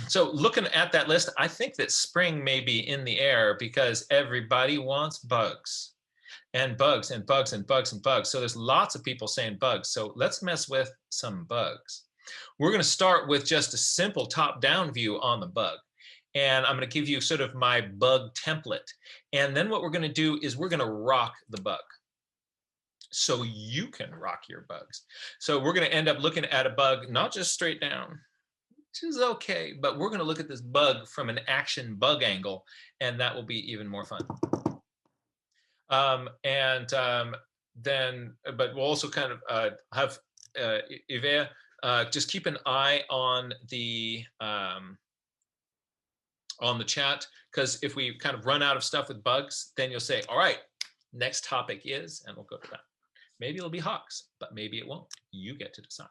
So looking at that list, I think that spring may be in the air because everybody wants bugs and bugs and bugs and bugs and bugs. So there's lots of people saying bugs. So let's mess with some bugs. We're going to start with just a simple top-down view on the bug. And I'm going to give you sort of my bug template. And then what we're going to do is we're going to rock the bug so you can rock your bugs. So we're going to end up looking at a bug, not just straight down, which is okay, but we're going to look at this bug from an action bug angle, and that will be even more fun. But we'll also kind of have Yves just keep an eye on the chat, because if we kind of run out of stuff with bugs, then you'll say, all right, next topic is, and we'll go to that. Maybe it'll be hawks, but maybe it won't. You get to decide.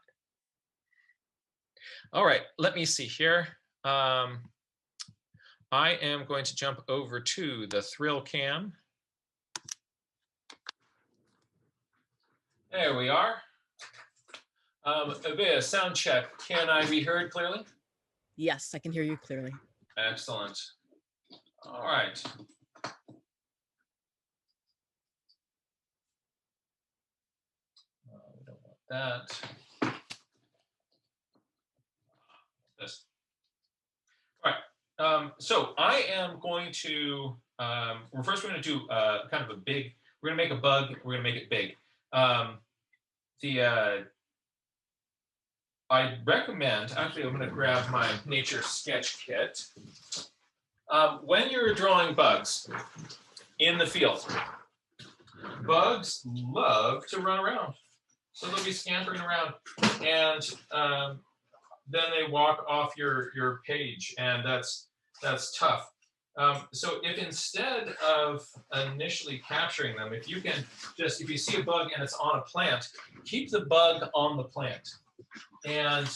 All right, let me see here. I am going to jump over to the thrill cam. There we are. Avia, sound check. Can I be heard clearly? Yes, I can hear you clearly. Excellent. All right. We don't want that. This. All right. So I am going to, first we're going to do kind of a big, we're going to make a bug, we're going to make it big. I recommend, actually I'm going to grab my nature sketch kit. When you're drawing bugs in the field, bugs love to run around. So they'll be scampering around, and then they walk off your page, and that's tough. So if instead of initially capturing them, if you can just, if you see a bug and it's on a plant, keep the bug on the plant and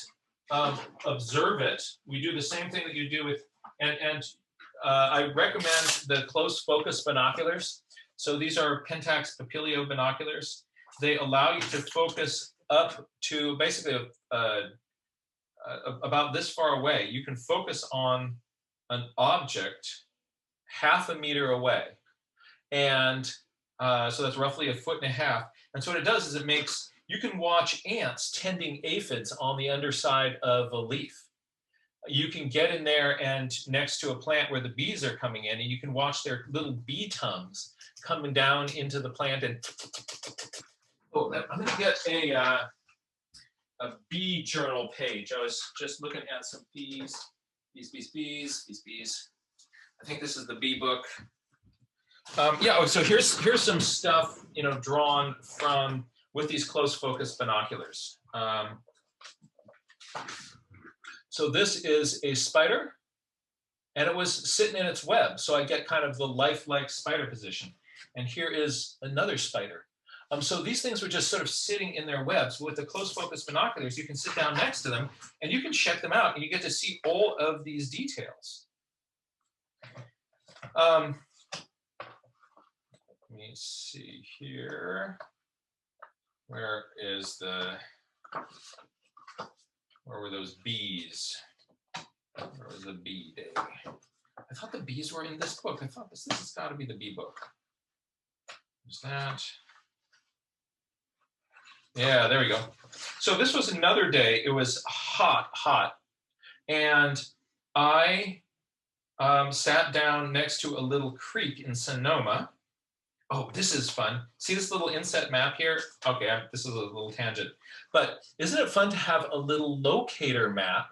observe it. We do the same thing that you do with, and I recommend the close focus binoculars. So these are Pentax Papilio binoculars. They allow you to focus up to basically about this far away. You can focus on an object half a meter away. And so that's roughly 1.5 feet. And so what it does is it makes, you can watch ants tending aphids on the underside of a leaf. You can get in there and next to a plant where the bees are coming in, and you can watch their little bee tongues coming down into the plant. And oh, I'm going to get a bee journal page. I was just looking at some bees. Bees. I think this is the bee book. Yeah, so here's some stuff, drawn from with these close focus binoculars. So this is a spider, and it was sitting in its web. So I get kind of the lifelike spider position. And here is another spider. So these things were just sort of sitting in their webs. With the close focus binoculars, you can sit down next to them and you can check them out, and you get to see all of these details. Let me see here. Where were those bees? Where was the bee day? I thought the bees were in this book. I thought this has got to be the bee book. There's that. Yeah, there we go. So this was another day. It was hot. And I sat down next to a little creek in Sonoma. Oh, this is fun. See this little inset map here? Okay, this is a little tangent. But isn't it fun to have a little locator map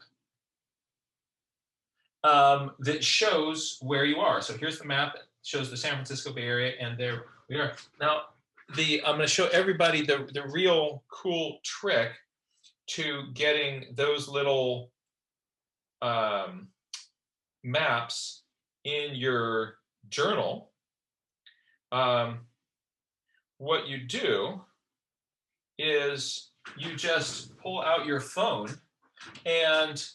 that shows where you are? So here's the map. It shows the San Francisco Bay Area, and there we are. Now, I'm going to show everybody the real cool trick to getting those little maps in your journal. What you do is you just pull out your phone, and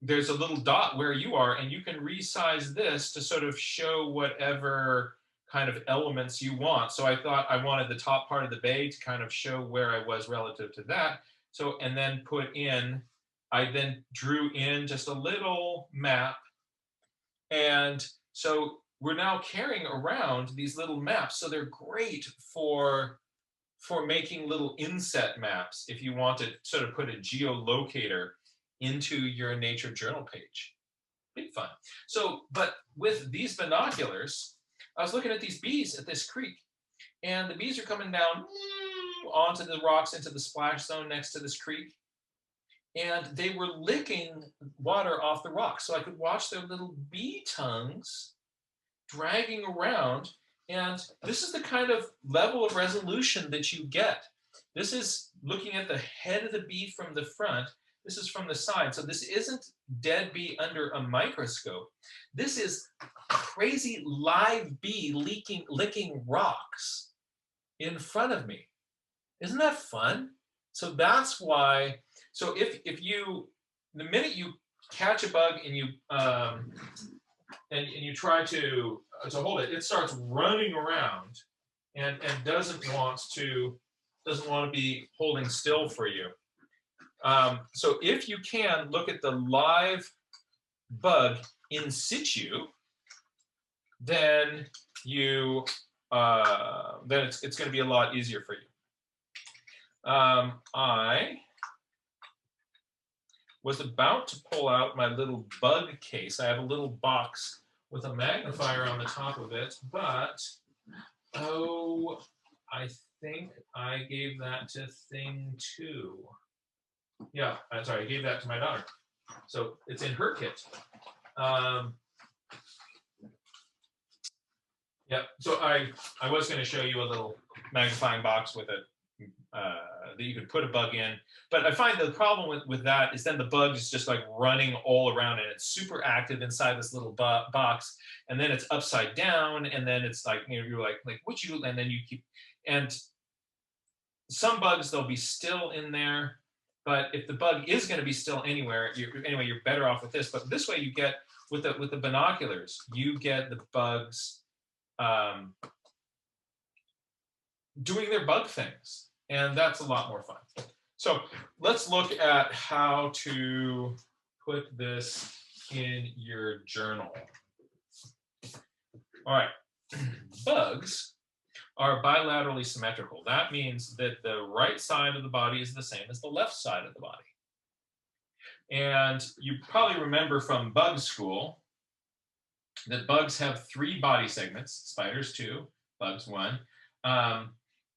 there's a little dot where you are, and you can resize this to sort of show whatever kind of elements you want. So I thought I wanted the top part of the bay to kind of show where I was relative to that. So, and then put in I then drew in just a little map. And so we're now carrying around these little maps. So they're great for making little inset maps if you want to sort of put a geolocator into your nature journal page. Big fun. So, but with these binoculars, I was looking at these bees at this creek, and the bees are coming down onto the rocks into the splash zone next to this creek. And they were licking water off the rocks. So I could watch their little bee tongues dragging around. And this is the kind of level of resolution that you get. This is looking at the head of the bee from the front. This is from the side. So this isn't dead bee under a microscope. This is crazy live bee licking rocks in front of me. Isn't that fun? So that's why. So if you, the minute you catch a bug and you and you try to hold it, it starts running around and doesn't want to be holding still for you. So if you can look at the live bug in situ, then you then it's going to be a lot easier for you. I was about to pull out my little bug case. I have a little box with a magnifier on the top of it, but oh, I think I gave that to thing 2. Yeah, I'm sorry, I gave that to my daughter. So it's in her kit. Yeah, so I was going to show you a little magnifying box with a that you could put a bug in, but I find the problem with that is then the bug is just like running all around, and it's super active inside this little box, and then it's upside down, and then it's like, you know, you're like what you, and then you keep, and some bugs they'll be still in there, but if the bug is going to be still anywhere, you're better off with this. But this way you get with the binoculars, you get the bugs doing their bug things. And that's a lot more fun. So let's look at how to put this in your journal. All right, bugs are bilaterally symmetrical. That means that the right side of the body is the same as the left side of the body. And you probably remember from bug school that bugs have 3 body segments, spiders 2, bugs 1.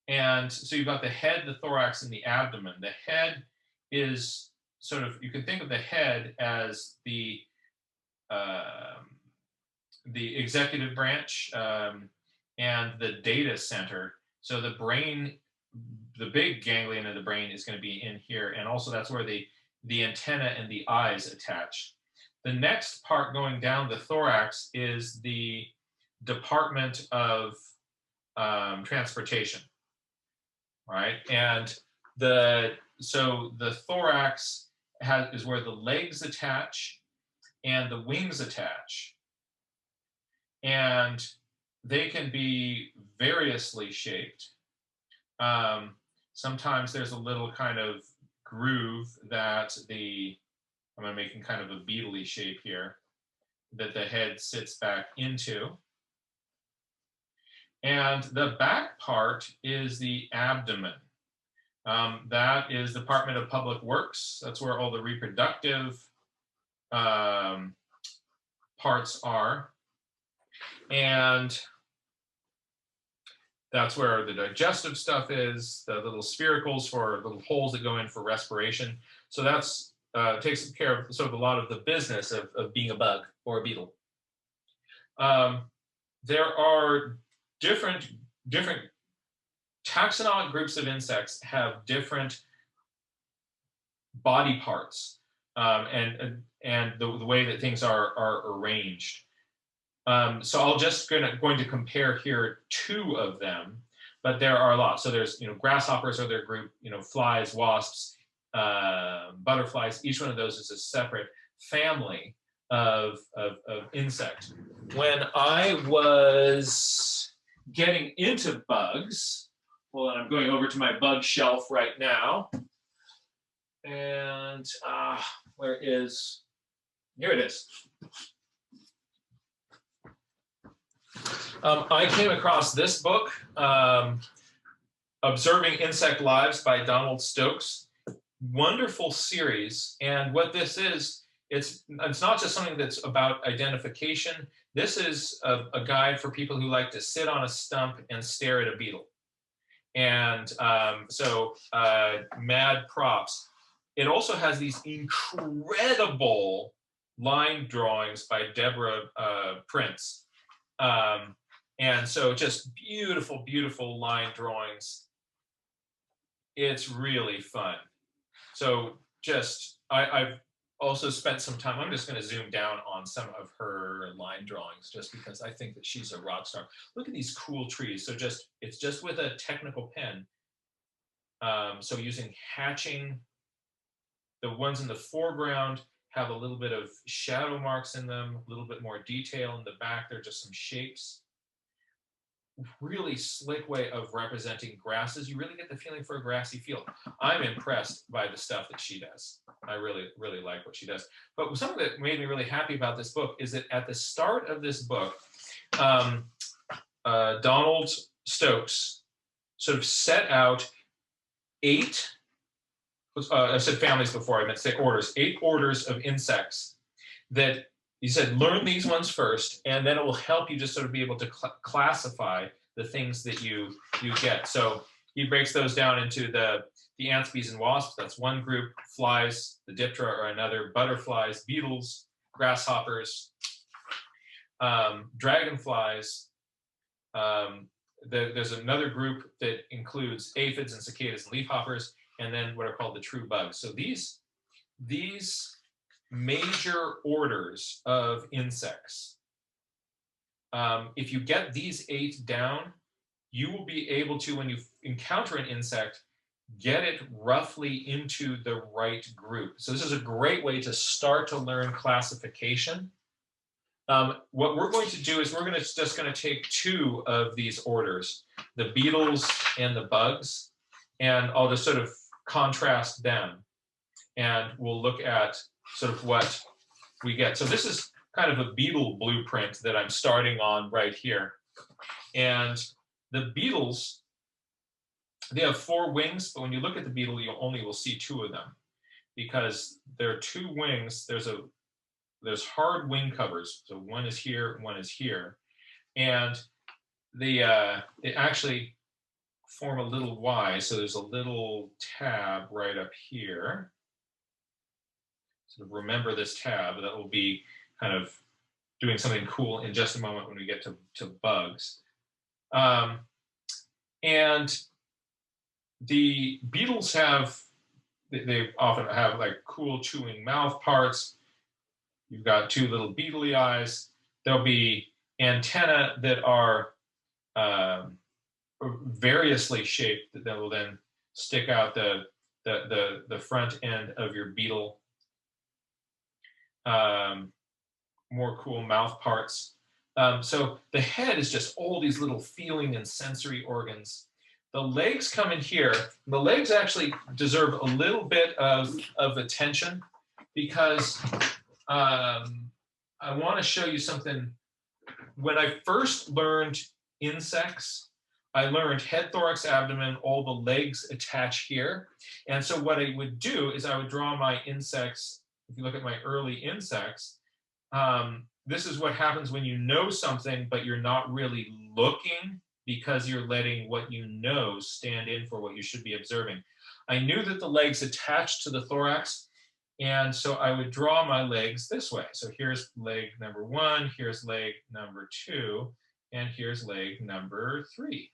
And so you've got the head, the thorax, and the abdomen. The head is sort of, you can think of the head as the executive branch and the data center. So the brain, the big ganglion of the brain is going to be in here, and also that's where the antenna and the eyes attach. The next part going down the thorax is the department of transportation. Right, and so the thorax is where the legs attach and the wings attach, and they can be variously shaped. Sometimes there's a little kind of groove that I'm making kind of a beetle-y shape here that the head sits back into. And the back part is the abdomen. That is Department of Public Works. That's where all the reproductive parts are. And that's where the digestive stuff is, the little spiracles for little holes that go in for respiration. So that's takes care of sort of a lot of the business of being a bug or a beetle. There are different taxonomic groups of insects have different body parts and the way that things are arranged. So I'll just going to compare here 2 of them, but there are a lot. So there's, grasshoppers are their group, flies, wasps, butterflies. Each one of those is a separate family of insect. When I was getting into bugs, hold on, I'm going over to my bug shelf right now, and where is, here it is. I came across this book, Observing Insect Lives by Donald Stokes. Wonderful series. And what this is, it's not just something that's about identification. This is a guide for people who like to sit on a stump and stare at a beetle. And mad props. It also has these incredible line drawings by Deborah Prince. And so just beautiful, beautiful line drawings. It's really fun. So just, I've also spent some time, I'm just going to zoom down on some of her line drawings just because I think that she's a rock star. Look at these cool trees. So it's just with a technical pen. So using hatching, the ones in the foreground have a little bit of shadow marks in them, a little bit more detail in the back. They're just some shapes. Really slick way of representing grasses. You really get the feeling for a grassy field. I'm impressed by the stuff that she does. I really, really like what she does. But something that made me really happy about this book is that at the start of this book, Donald Stokes sort of set out I said families before, I meant to say orders, 8 orders of insects that he said, learn these ones first, and then it will help you just sort of be able to classify the things that you get. So he breaks those down into the ants, bees, and wasps. That's one group. Flies, the diptera are another. Butterflies, beetles, grasshoppers, dragonflies. There's another group that includes aphids and cicadas and leafhoppers, and then what are called the true bugs. So these major orders of insects, if you get these 8 down, you will be able to, when you encounter an insect, get it roughly into the right group. So this is a great way to start to learn classification. What we're going to do is we're just going to take 2 of these orders, the beetles and the bugs, and I'll just sort of contrast them, and we'll look at sort of what we get. So this is kind of a beetle blueprint that I'm starting on right here. And the beetles, they have 4 wings, but when you look at the beetle, you only will see 2 of them because there are 2 wings. There's hard wing covers. So one is here, one is here. And they actually form a little Y. So there's a little tab right up here. Sort of remember this tab. That will be kind of doing something cool in just a moment when we get to bugs. And the beetles they often have like cool chewing mouth parts. You've got 2 little beetly eyes. There'll be antennae that are variously shaped that will then stick out the front end of your beetle. More cool mouth parts. So the head is just all these little feeling and sensory organs. The legs come in here. The legs actually deserve a little bit of attention because I want to show you something. When I first learned insects, I learned head, thorax, abdomen, all the legs attach here. And so what I would do is I would draw my insects. If you look at my early insects, this is what happens when you know something, but you're not really looking because you're letting what you know stand in for what you should be observing. I knew that the legs attached to the thorax, and so I would draw my legs this way. So here's leg number 1, here's leg number 2, and here's leg number 3.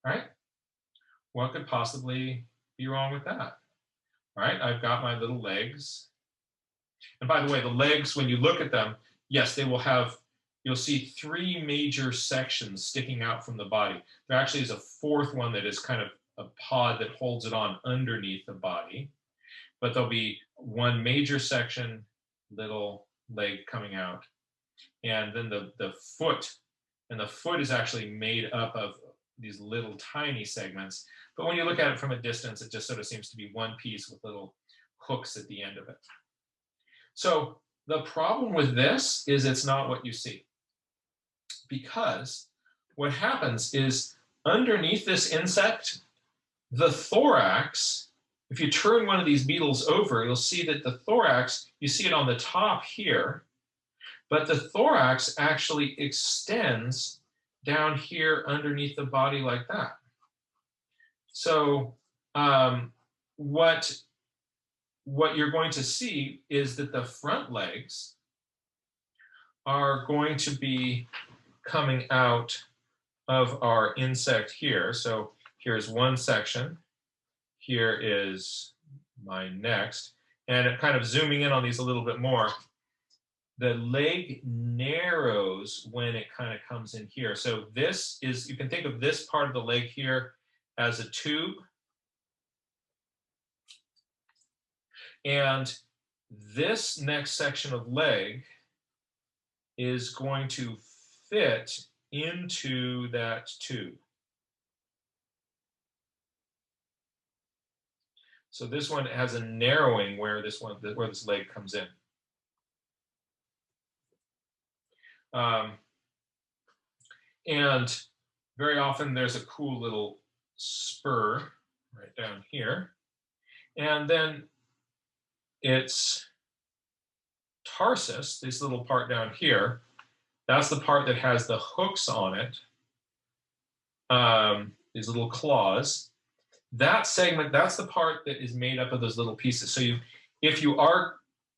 All right? What could possibly be wrong with that? All right, I've got my little legs. And by the way, the legs, when you look at them, yes, they will have, you'll see 3 major sections sticking out from the body. There actually is a 4th one that is kind of a pod that holds it on underneath the body. But there'll be 1 major section, little leg coming out. And then the foot, and the foot is actually made up of these little tiny segments. But when you look at it from a distance, it just sort of seems to be one piece with little hooks at the end of it. So the problem with this is it's not what you see. Because what happens is underneath this insect, the thorax, if you turn one of these beetles over, you'll see that the thorax, you see it on the top here, but the thorax actually extends down here underneath the body like that. So what you're going to see is that the front legs are going to be coming out of our insect here. So here's one section. Here is my next. And kind of zooming in on these a little bit more, the leg narrows when it kind of comes in here. So this is, you can think of this part of the leg here as a tube. And this next section of leg is going to fit into that tube. So this one has a narrowing where this leg comes in. And very often there's a cool little spur right down here. And then its tarsus, this little part down here, that's the part that has the hooks on it, these little claws. That segment, that's the part that is made up of those little pieces. So if you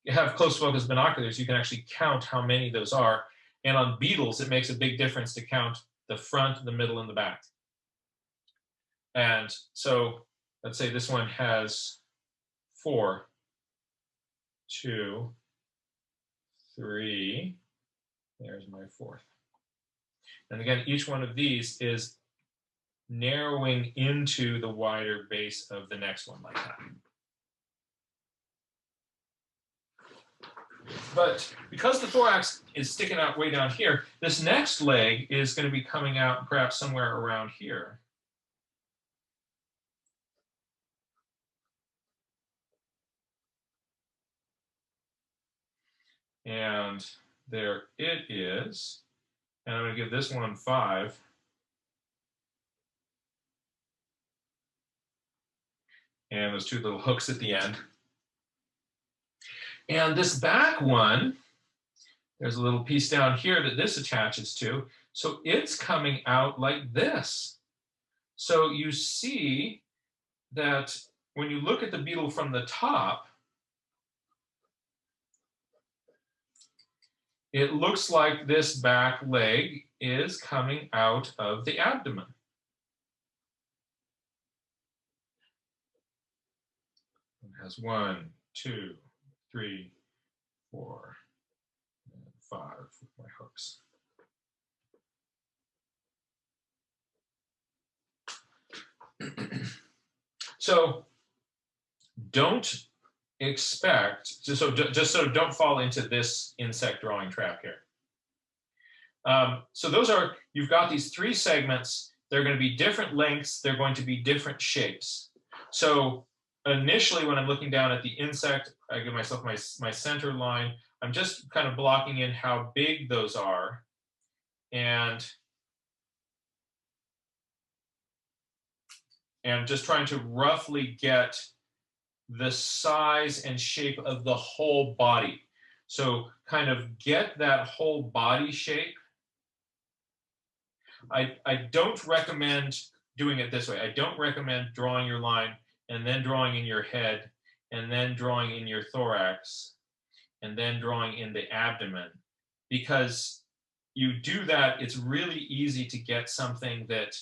have close focus binoculars, you can actually count how many those are. And on beetles, it makes a big difference to count the front, the middle, and the back. And so let's say this one has 4, 2, 3. There's my 4th. And again, each one of these is narrowing into the wider base of the next one like that. But because the thorax is sticking out way down here, this next leg is going to be coming out perhaps somewhere around here. And there it is. And I'm going to give this one 5. And those 2 little hooks at the end. And this back one, there's a little piece down here that this attaches to. So it's coming out like this. So you see that when you look at the beetle from the top, it looks like this back leg is coming out of the abdomen. It has 1, 2, 3, 4, and 5 with my hooks. So don't expect, just so don't fall into this insect drawing trap here. So those are, you've got these 3 segments. They're going to be different lengths. They're going to be different shapes. So initially, when I'm looking down at the insect, I give myself my center line. I'm just kind of blocking in how big those are. And just trying to roughly get the size and shape of the whole body. So kind of get that whole body shape. I don't recommend doing it this way. I don't recommend drawing your line and then drawing in your head and then drawing in your thorax and then drawing in the abdomen. Because you do that, it's really easy to get something that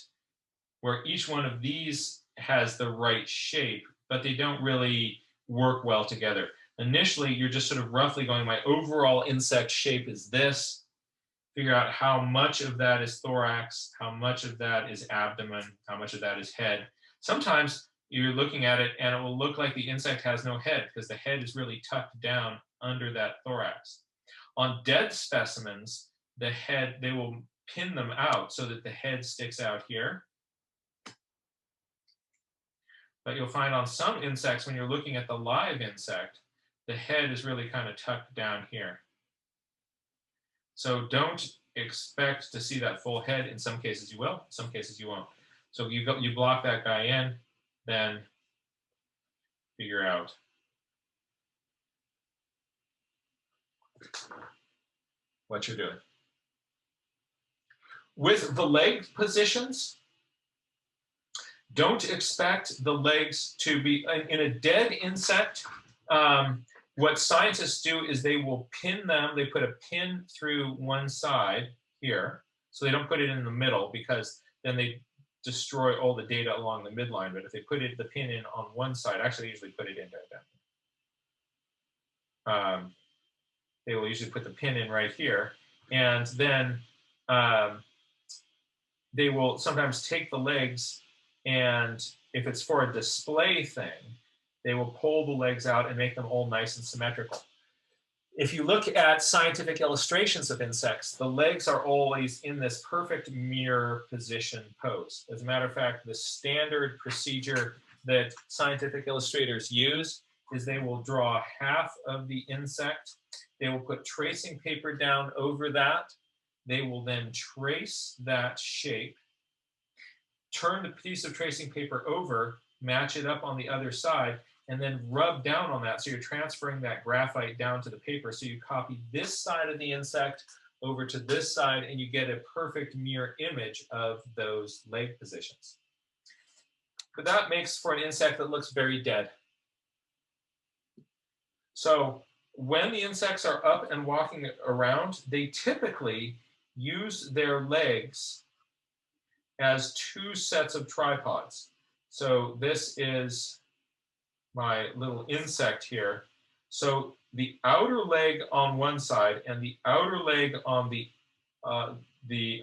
where each one of these has the right shape, but they don't really work well together. Initially, you're just sort of roughly going, my overall insect shape is this. Figure out how much of that is thorax, how much of that is abdomen, how much of that is head. Sometimes you're looking at it and it will look like the insect has no head because the head is really tucked down under that thorax. On dead specimens, the head, they will pin them out so that the head sticks out here. But you'll find on some insects, when you're looking at the live insect, the head is really kind of tucked down here. So don't expect to see that full head. In some cases you will, in some cases you won't. So you block that guy in, then figure out what you're doing. With the leg positions, don't expect the legs to be, in a dead insect, what scientists do is they will pin them, they put a pin through one side here, so they don't put it in the middle because then they destroy all the data along the midline, but if they put the pin in on one side, actually they usually put it in right down. They will usually put the pin in right here, and then they will sometimes take the legs, and if it's for a display thing, they will pull the legs out and make them all nice and symmetrical. If you look at scientific illustrations of insects, the legs are always in this perfect mirror position pose. As a matter of fact, the standard procedure that scientific illustrators use is they will draw half of the insect, they will put tracing paper down over that, they will then trace that shape, turn the piece of tracing paper over, match it up on the other side, and then rub down on that. So you're transferring that graphite down to the paper. So you copy this side of the insect over to this side, and you get a perfect mirror image of those leg positions. But that makes for an insect that looks very dead. So when the insects are up and walking around, they typically use their legs as two sets of tripods. So this is my little insect here. So the outer leg on one side and the outer leg on the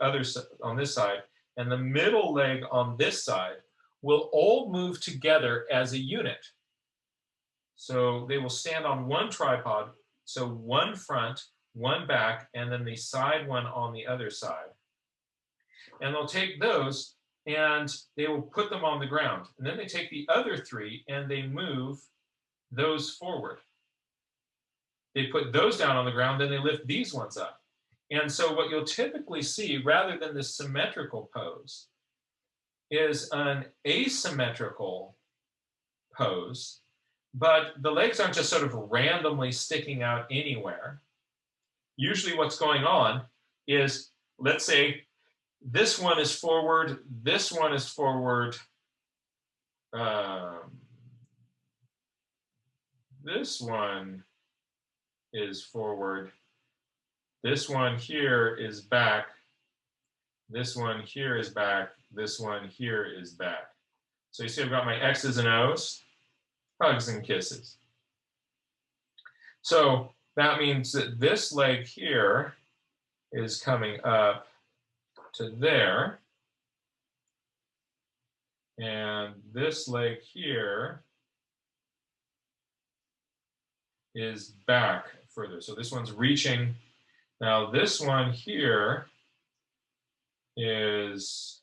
other on this side and the middle leg on this side will all move together as a unit. So they will stand on one tripod, so one front, one back, and then the side one on the other side. And they'll take those and they will put them on the ground. And then they take the other three and they move those forward. They put those down on the ground, then they lift these ones up. And so what you'll typically see, rather than this symmetrical pose, is an asymmetrical pose, but the legs aren't just sort of randomly sticking out anywhere. Usually what's going on is, let's say, this one is forward, this one is forward, this one is forward, this one here is back, this one here is back, this one here is back. So you see I've got my X's and O's, hugs and kisses. So that means that this leg here is coming up to there, and this leg here is back further. So this one's reaching. Now this one here is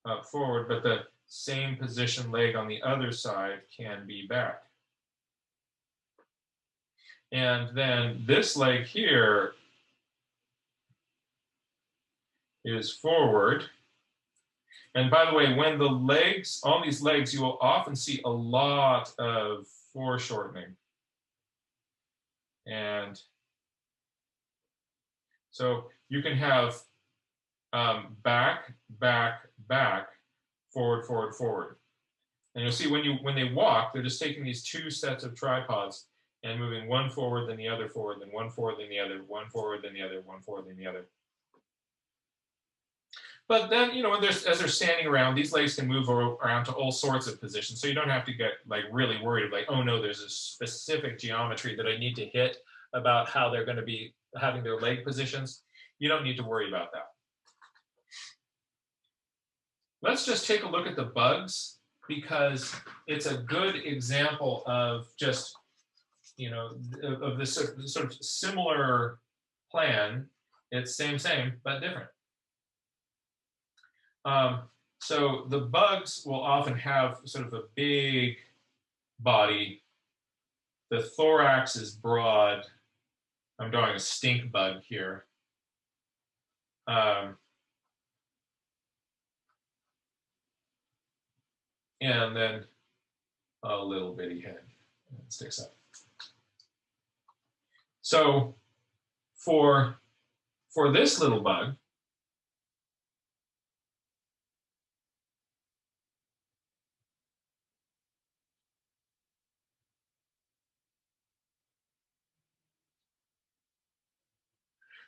up forward, but the same position leg on the other side can be back. And then this leg here is forward. And by the way, when the legs, on these legs, you will often see a lot of foreshortening. And so you can have back, back, back, forward, forward, forward. And you'll see when they walk, they're just taking these two sets of tripods and moving one forward, then the other forward, then one forward, then the other, one forward, then the other, one forward, then the other. But then, you know, as they're standing around, these legs can move around to all sorts of positions. So you don't have to get like really worried, like, oh no, there's a specific geometry that I need to hit about how they're going to be having their leg positions. You don't need to worry about that. Let's just take a look at the bugs, because it's a good example of just, you know, of this sort of similar plan. It's same, but different. So the bugs will often have sort of a big body. The thorax is broad. I'm drawing a stink bug here. And then a little bitty head that sticks up. So for this little bug,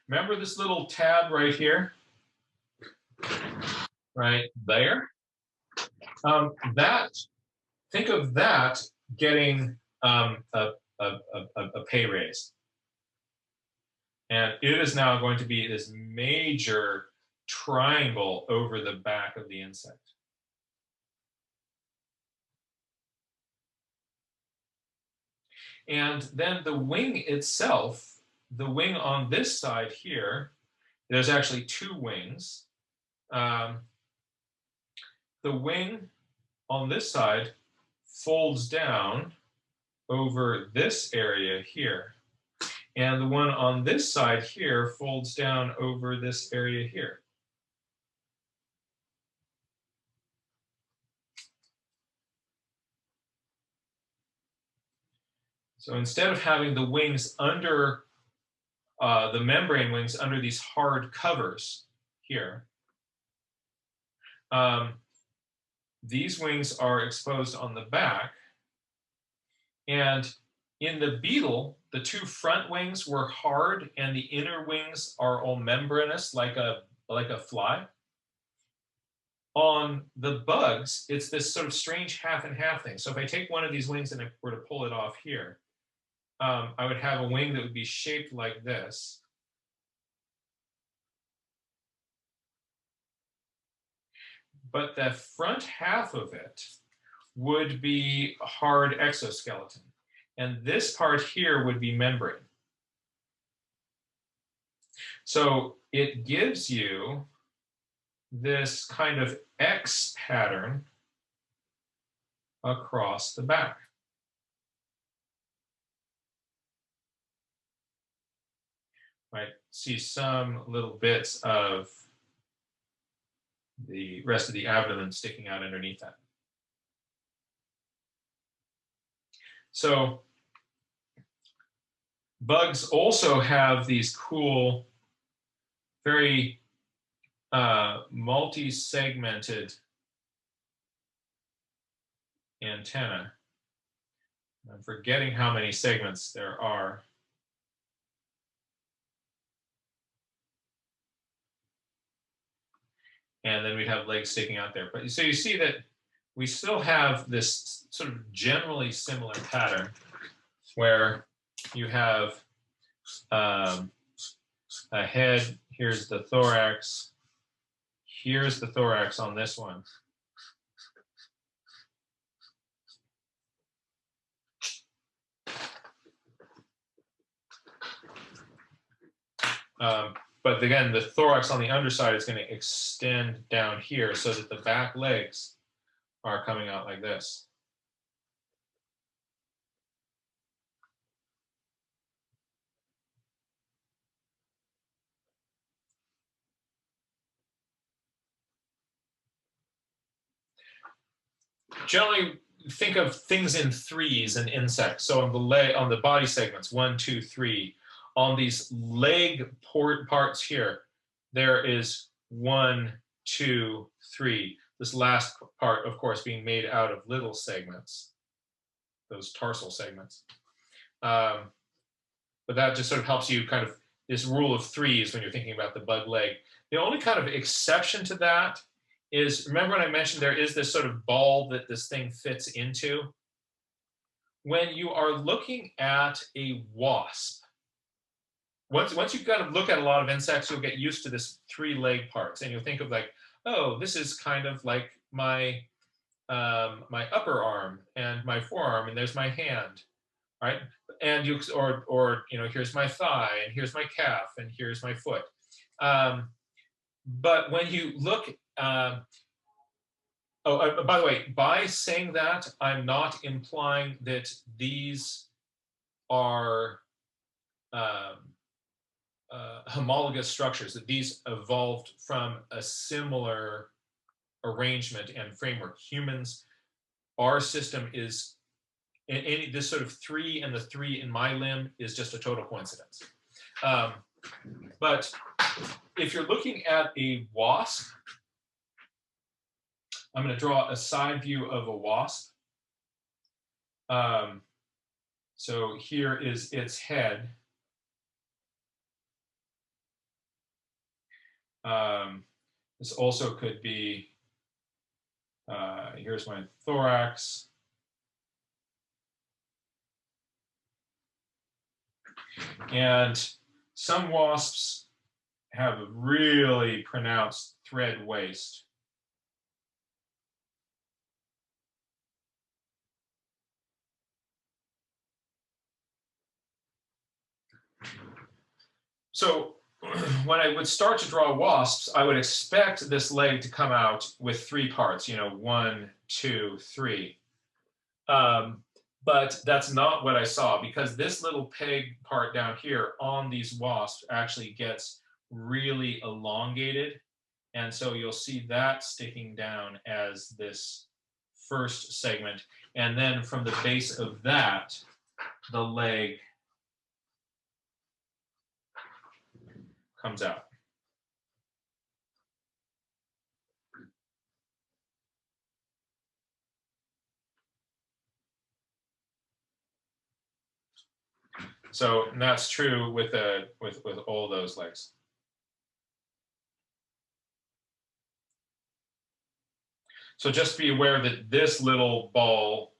remember this little tab right here? Right there? Think of that getting a pay raise. And it is now going to be this major triangle over the back of the insect. And then the wing itself, the wing on this side here, there's actually two wings. The wing on this side folds down over this area here. And the one on this side here folds down over this area here. So instead of having the wings under, the membrane wings under these hard covers here, these wings are exposed on the back. And in the beetle, the two front wings were hard and the inner wings are all membranous like a fly. On the bugs, it's this sort of strange half and half thing. So if I take one of these wings and I were to pull it off here, I would have a wing that would be shaped like this. But the front half of it would be hard exoskeleton. And this part here would be membrane. So it gives you this kind of X pattern across the back. Right, see some little bits of the rest of the abdomen sticking out underneath that. So bugs also have these cool, very multi-segmented antennae. I'm forgetting how many segments there are. And then we'd have legs sticking out there. But so you see that we still have this sort of generally similar pattern where you have a head, here's the thorax, here's the thorax on this one. But again, the thorax on the underside is going to extend down here so that the back legs are coming out like this. Generally, think of things in threes in insects. So on the body segments, 1, 2, 3. On these leg parts here, there is 1, 2, 3. This last part, of course, being made out of little segments, those tarsal segments. But that just sort of helps you kind of, this rule of threes when you're thinking about the bug leg. The only kind of exception to that is, remember when I mentioned there is this sort of ball that this thing fits into? When you are looking at a wasp, once you kind of look at a lot of insects, you'll get used to this 3 leg parts, and you'll think of like, oh, this is kind of like my my upper arm and my forearm, and there's my hand, right? And you or you know, here's my thigh, and here's my calf, and here's my foot. But when you look Oh, by the way, by saying that, I'm not implying that these are homologous structures, that these evolved from a similar arrangement and framework. Humans, our system is, this sort of 3 and the 3 in my limb is just a total coincidence. But if you're looking at a wasp, I'm going to draw a side view of a wasp. So here is its head. This also could be, here's my thorax. And some wasps have a really pronounced thread waist. So when I would start to draw wasps, I would expect this leg to come out with 3 parts, 1, 2, 3. But that's not what I saw, because this little peg part down here on these wasps actually gets really elongated. And so you'll see that sticking down as this first segment. And then from the base of that, the leg comes out. So that's true with all those legs. So just be aware that this little ball,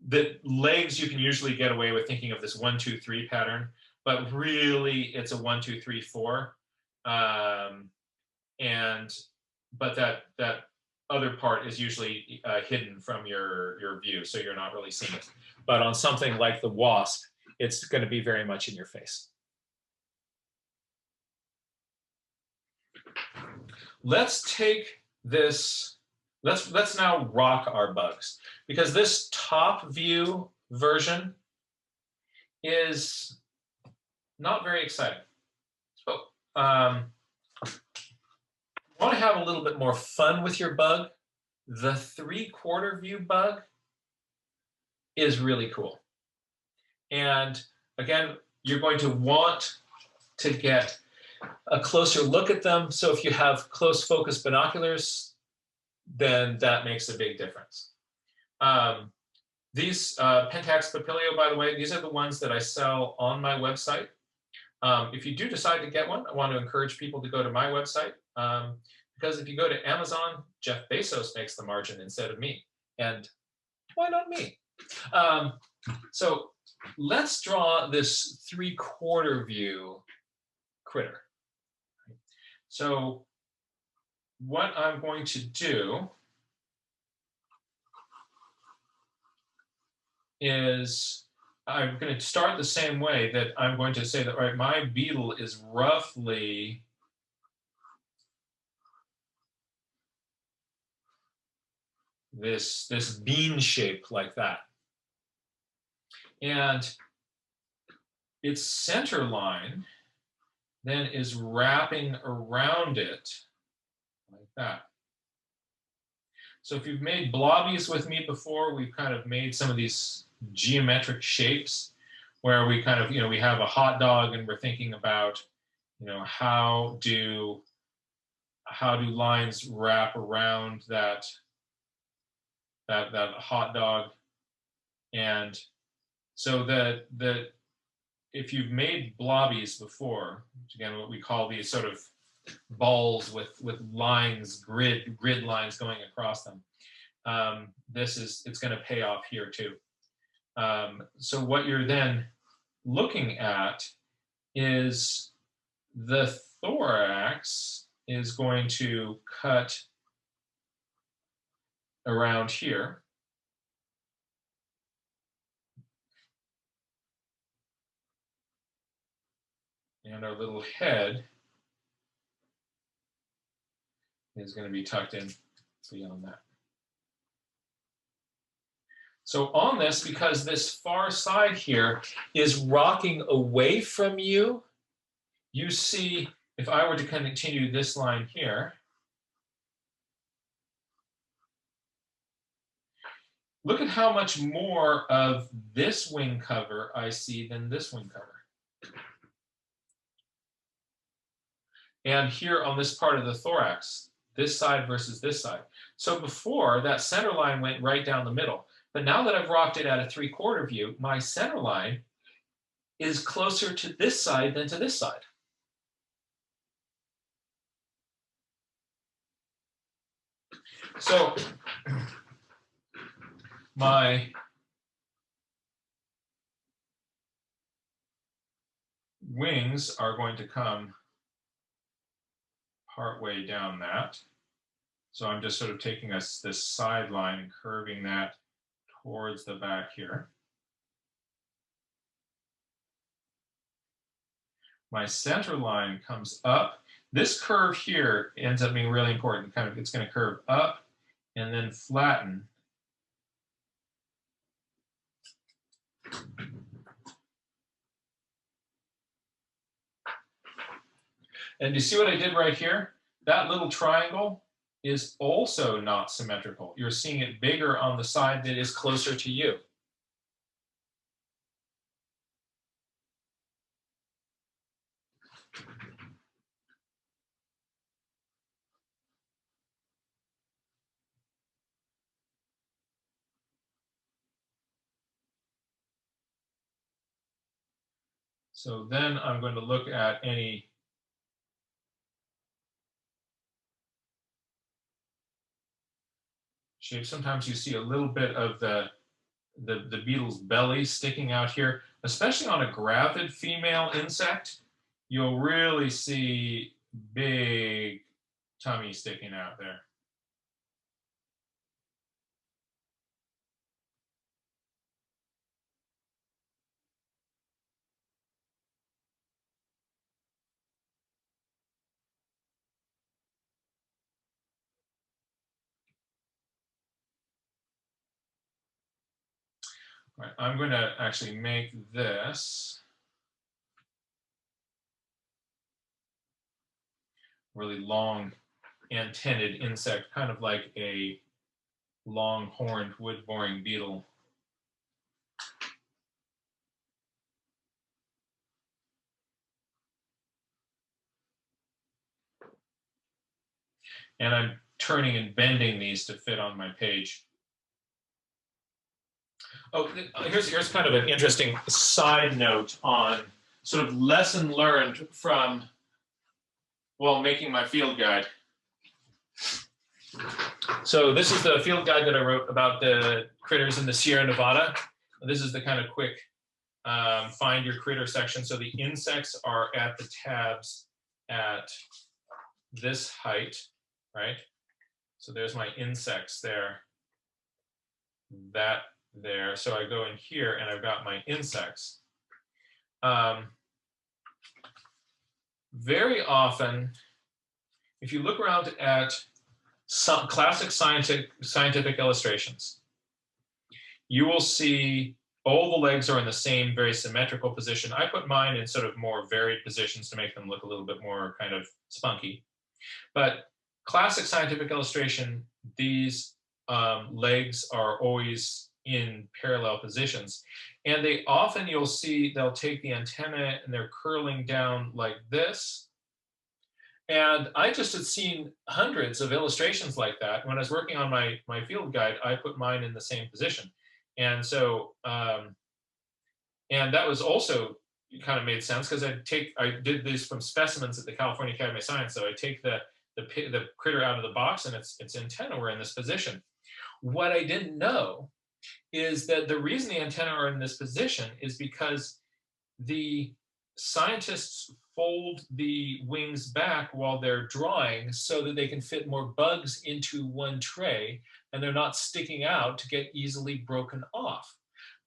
that legs you can usually get away with thinking of this 1, 2, 3 pattern, but really it's a 1, 2, 3, 4. But that other part is usually hidden from your view, so you're not really seeing it. But on something like the wasp, it's going to be very much in your face. Let's take this, let's now rock our bugs, because this top view version is not very exciting. So want to have a little bit more fun with your bug, the 3/4 view bug is really cool. And again, you're going to want to get a closer look at them. So if you have close focus binoculars, then that makes a big difference. These Pentax Papilio, by the way, these are the ones that I sell on my website. If you do decide to get one, I want to encourage people to go to my website. Because if you go to Amazon, Jeff Bezos makes the margin instead of me. And why not me? So let's draw this 3/4 view critter. So what I'm going to do is I'm going to start the same way, that I'm going to say that, all right, my beetle is roughly this bean shape like that. And its center line then is wrapping around it like that. So if you've made blobbies with me before, we've kind of made some of these geometric shapes where we kind of, we have a hot dog and we're thinking about, how do lines wrap around that hot dog. And so that if you've made blobbies before, which again, what we call these sort of balls with lines, grid lines going across them, it's going to pay off here too. So what you're then looking at is the thorax is going to cut around here. And our little head is going to be tucked in beyond that. So on this, because this far side here is rocking away from you, you see, if I were to continue this line here, look at how much more of this wing cover I see than this wing cover. And here on this part of the thorax, this side versus this side. So before, that center line went right down the middle. But now that I've rocked it at a 3/4 view, my center line is closer to this side than to this side. So my wings are going to come partway down that. So I'm just sort of taking this side line and curving that towards the back here. My center line comes up. This curve here ends up being really important. It's going to curve up and then flatten. And you see what I did right here? That little triangle is also not symmetrical. You're seeing it bigger on the side that is closer to you. So then I'm going to look at any shape. Sometimes you see a little bit of the beetle's belly sticking out here, especially on a gravid female insect. You'll really see big tummy sticking out there. All right, I'm going to actually make this really long antenned insect, kind of like a long-horned wood-boring beetle. And I'm turning and bending these to fit on my page. Oh, here's kind of an interesting side note on sort of lesson learned from, well, making my field guide. So this is the field guide that I wrote about the critters in the Sierra Nevada. This is the kind of quick find your critter section. So the insects are at the tabs at this height, right? So there's my insects there, that there. So I go in here and I've got my insects. Very often, if you look around at some classic scientific illustrations, you will see all the legs are in the same very symmetrical position. I put mine in sort of more varied positions to make them look a little bit more kind of spunky. But classic scientific illustration, these legs are always in parallel positions. And they often, you'll see, they'll take the antenna and they're curling down like this. And I just had seen hundreds of illustrations like that. When I was working on my field guide, I put mine in the same position. And so, and that was also kind of made sense because I did this from specimens at the California Academy of Science. So I take the critter out of the box and its antenna were in this position. What I didn't know is that the reason the antennae are in this position is because the scientists fold the wings back while they're drawing so that they can fit more bugs into one tray and they're not sticking out to get easily broken off.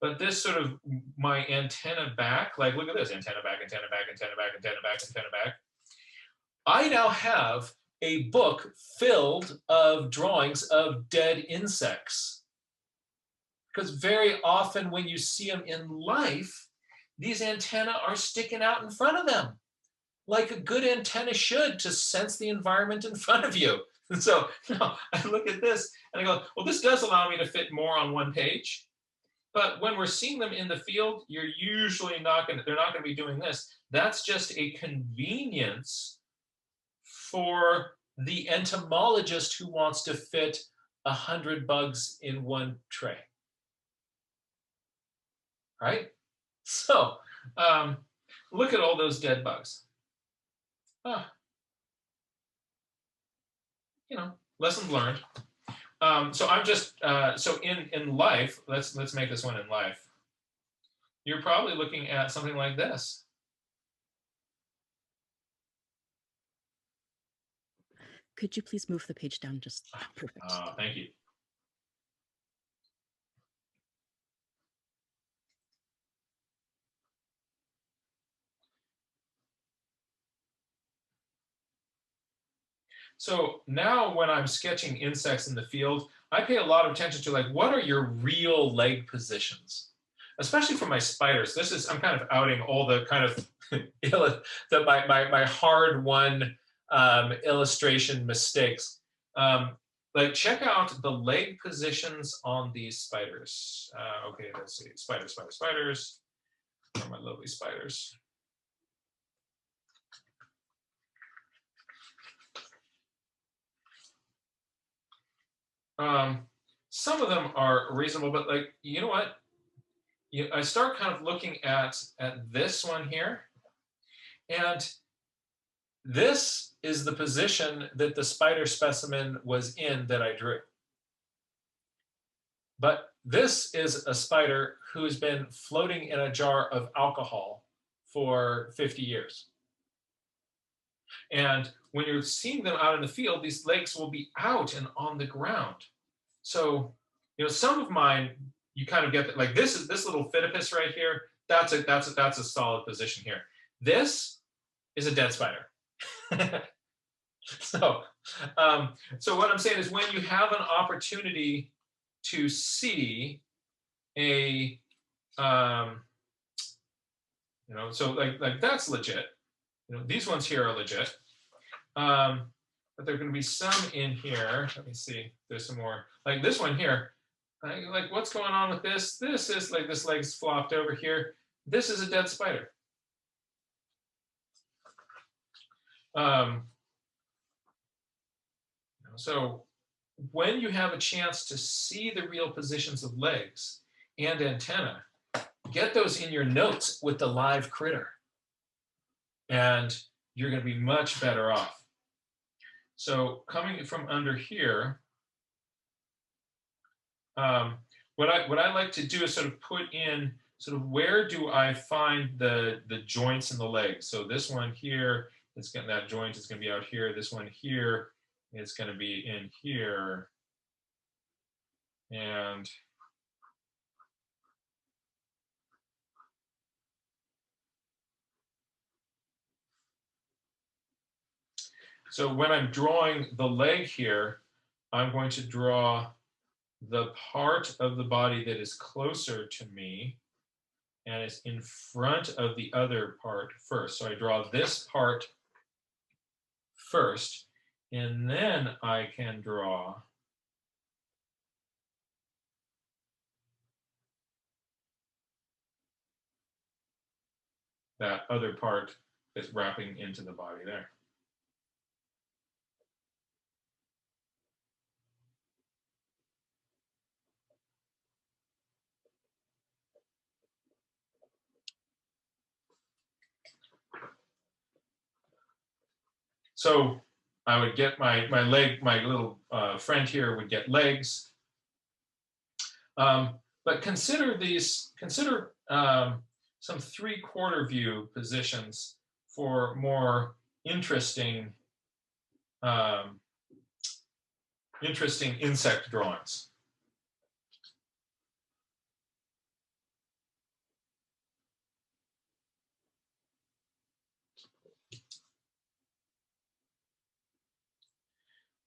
But this sort of my antenna back, like look at this, antenna back, antenna back, antenna back, antenna back, antenna back. I now have a book filled of drawings of dead insects. Because very often when you see them in life, these antennae are sticking out in front of them, like a good antenna should, to sense the environment in front of you. And so I look at this and I go, well, this does allow me to fit more on one page. But when we're seeing them in the field, you're usually they're not going to be doing this. That's just a convenience for the entomologist who wants to fit 100 bugs in one tray. Right? So look at all those dead bugs. Lessons learned. So I'm just so in life. Let's make this one in life. You're probably looking at something like this. Could you please move the page down? Just perfect. Thank you. So now when I'm sketching insects in the field, I pay a lot of attention to, like, what are your real leg positions? Especially for my spiders. I'm kind of outing all the kind of my hard-won illustration mistakes. Like, check out the leg positions on these spiders. Okay, let's see. Spiders. Where are my lovely spiders? Some of them are reasonable, but, like, you know what? I start kind of looking at this one here, and this is the position that the spider specimen was in that I drew. But this is a spider who's been floating in a jar of alcohol for 50 years. And when you're seeing them out in the field, these legs will be out and on the ground. So, some of mine, you kind of get that, like this little Phidippus right here. That's a solid position here. This is a dead spider. So what I'm saying is, when you have an opportunity to see a, so like that's legit. These ones here are legit. But there are going to be some in here. Let me see. There's some more. Like this one here. Like, what's going on with this? This is like, this leg's flopped over here. This is a dead spider. So when you have a chance to see the real positions of legs and antenna, get those in your notes with the live critter, and you're going to be much better off. So coming from under here, what I like to do is sort of put in sort of, where do I find the joints in the legs? So this one here, that joint is going to be out here. This one here, it's going to be in here. And so when I'm drawing the leg here, I'm going to draw the part of the body that is closer to me and is in front of the other part first. So I draw this part first, and then I can draw that other part that's wrapping into the body there. So I would get my leg, my little friend here would get legs. But consider some 3/4 view positions for more interesting insect drawings.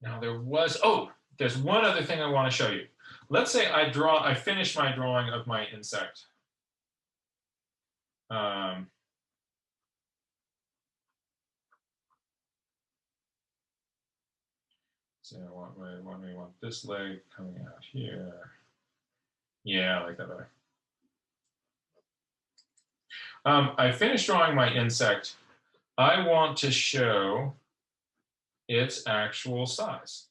Now there's one other thing I want to show you. let's say I finish my drawing of my insect. So I want this leg coming out here. Yeah, I like that better. I finished drawing my insect. I want to show its actual size.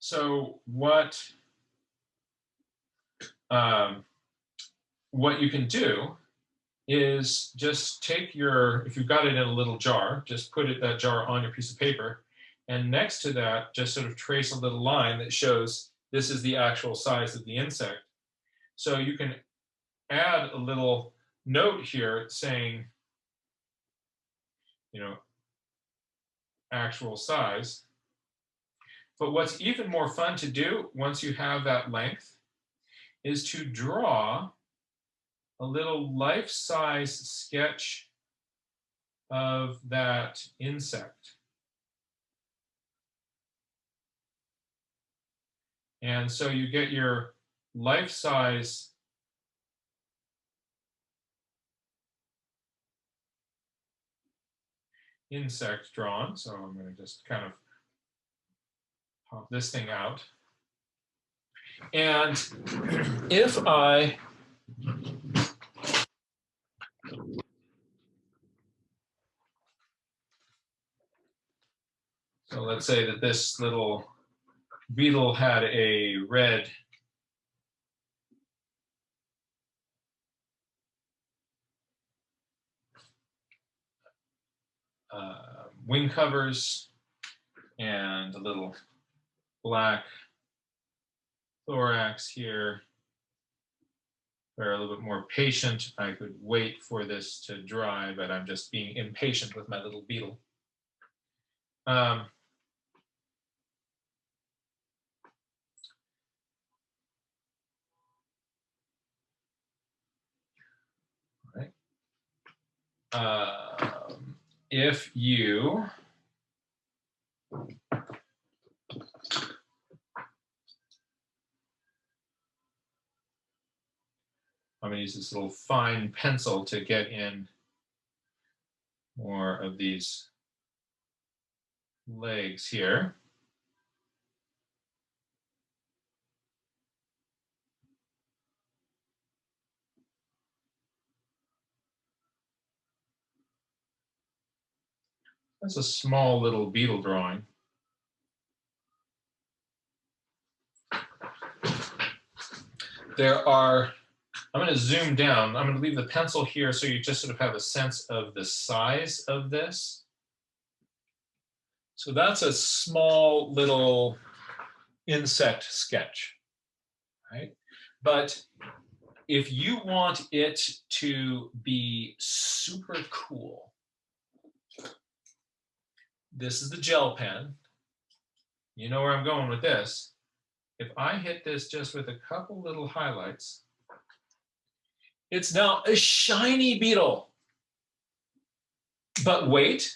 So what you can do is just take your, if you've got it in a little jar, just put that jar on your piece of paper, and next to that, just sort of trace a little line that shows this is the actual size of the insect. So you can add a little note here saying, you know, actual size. But what's even more fun to do once you have that length is to draw a little life-size sketch of that insect. And so you get your life-size insect drawn. So I'm going to just kind of pop this thing out. And if I so let's say that this little beetle had a red wing covers and a little black thorax here. If I were a little bit more patient, I could wait for this to dry, but I'm just being impatient with my little beetle. If you I'm going to use this little fine pencil to get in more of these legs here. That's a small little beetle drawing. I'm going to zoom down. I'm going to leave the pencil here so you just sort of have a sense of the size of this. So that's a small little insect sketch, right? But if you want it to be super cool, this is the gel pen. You know where I'm going with this. If I hit this just with a couple little highlights, it's now a shiny beetle. But wait,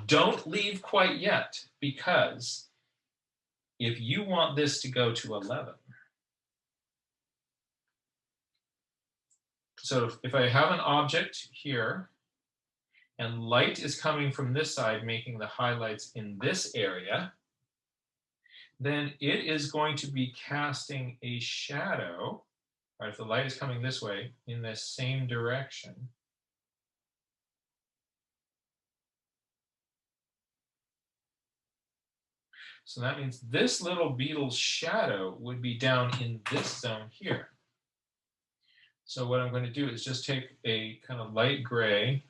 don't leave quite yet, because if you want this to go to 11, so if I have an object here and light is coming from this side, making the highlights in this area, then it is going to be casting a shadow, right? If the light is coming this way, in this same direction. So that means this little beetle's shadow would be down in this zone here. So what I'm going to do is just take a kind of light gray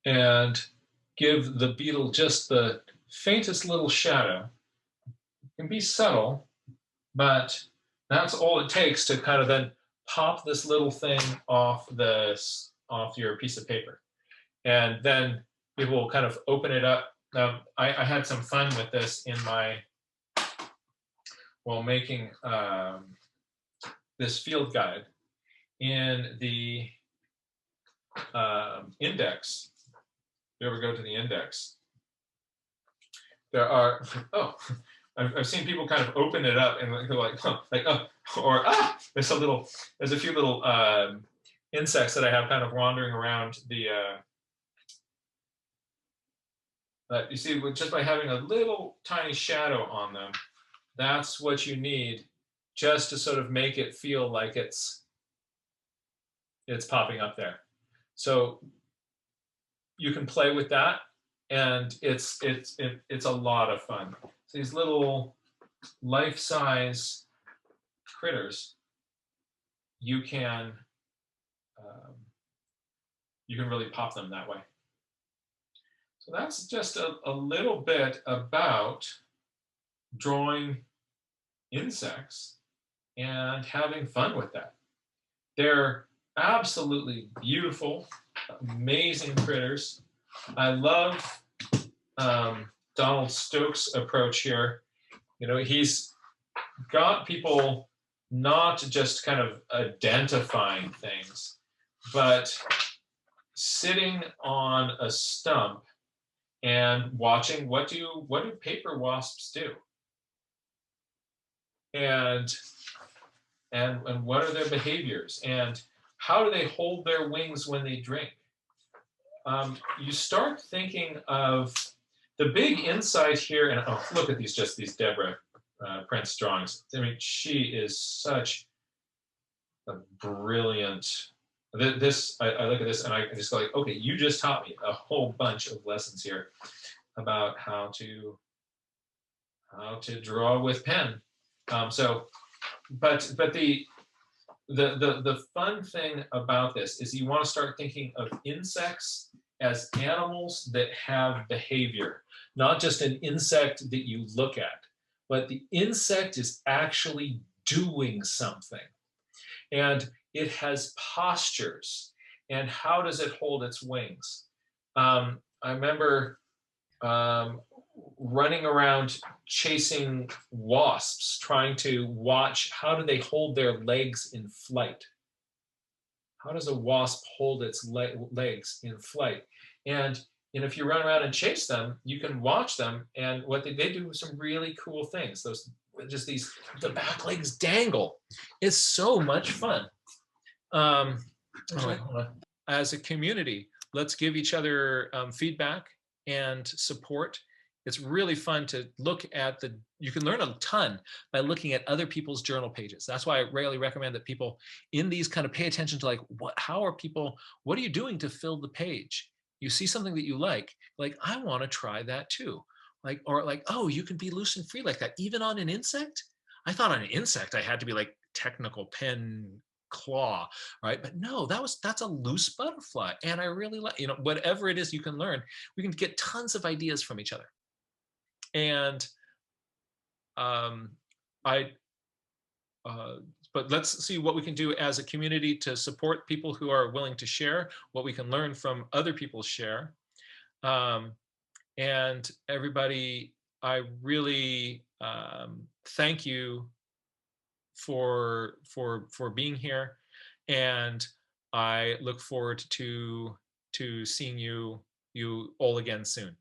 and give the beetle just the faintest little shadow. It can be subtle, but that's all it takes to kind of then pop this little thing off your piece of paper. And then it will kind of open it up. I had some fun with this in while making this field guide in the index, if you ever go to the index, there are, oh, I've seen people kind of open it up and go like, huh, like, oh, or there's a few little insects that I have kind of wandering around the, you see, just by having a little tiny shadow on them, that's what you need just to sort of make it feel like it's popping up there. So you can play with that, and it's a lot of fun. So these little life-size critters, you can really pop them that way. So that's just a little bit about drawing insects and having fun with that. They're absolutely beautiful, amazing critters. I love Donald Stokes' approach here. You know, he's got people not just kind of identifying things, but sitting on a stump and watching what do paper wasps do, and what are their behaviors, and how do they hold their wings when they drink. You start thinking of the big insight here, and oh, look at these Deborah Prince drawings. I mean, she is such a brilliant. I look at this and I just go like, okay, you just taught me a whole bunch of lessons here about how to draw with pen. But the fun thing about this is you want to start thinking of insects as animals that have behavior, not just an insect that you look at, but the insect is actually doing something. And it has postures. And how does it hold its wings? I remember running around chasing wasps, trying to watch how do they hold their legs in flight. How does a wasp hold its legs in flight? And if you run around and chase them, you can watch them, and what they do some really cool things. The back legs dangle. It's so much fun. As a community, let's give each other feedback and support. It's really fun to look at you can learn a ton by looking at other people's journal pages. That's why I rarely recommend that people in these kind of pay attention to like, what are you doing to fill the page? You see something that you like, I want to try that too. Oh, you can be loose and free like that, even on an insect? I thought on an insect, I had to be like technical pen claw, right? But no, that's a loose butterfly. And I really like, whatever it is you can learn, we can get tons of ideas from each other. And but let's see what we can do as a community to support people who are willing to share, what we can learn from other people's share. And everybody, I really thank you for being here, and I look forward to seeing you all again soon.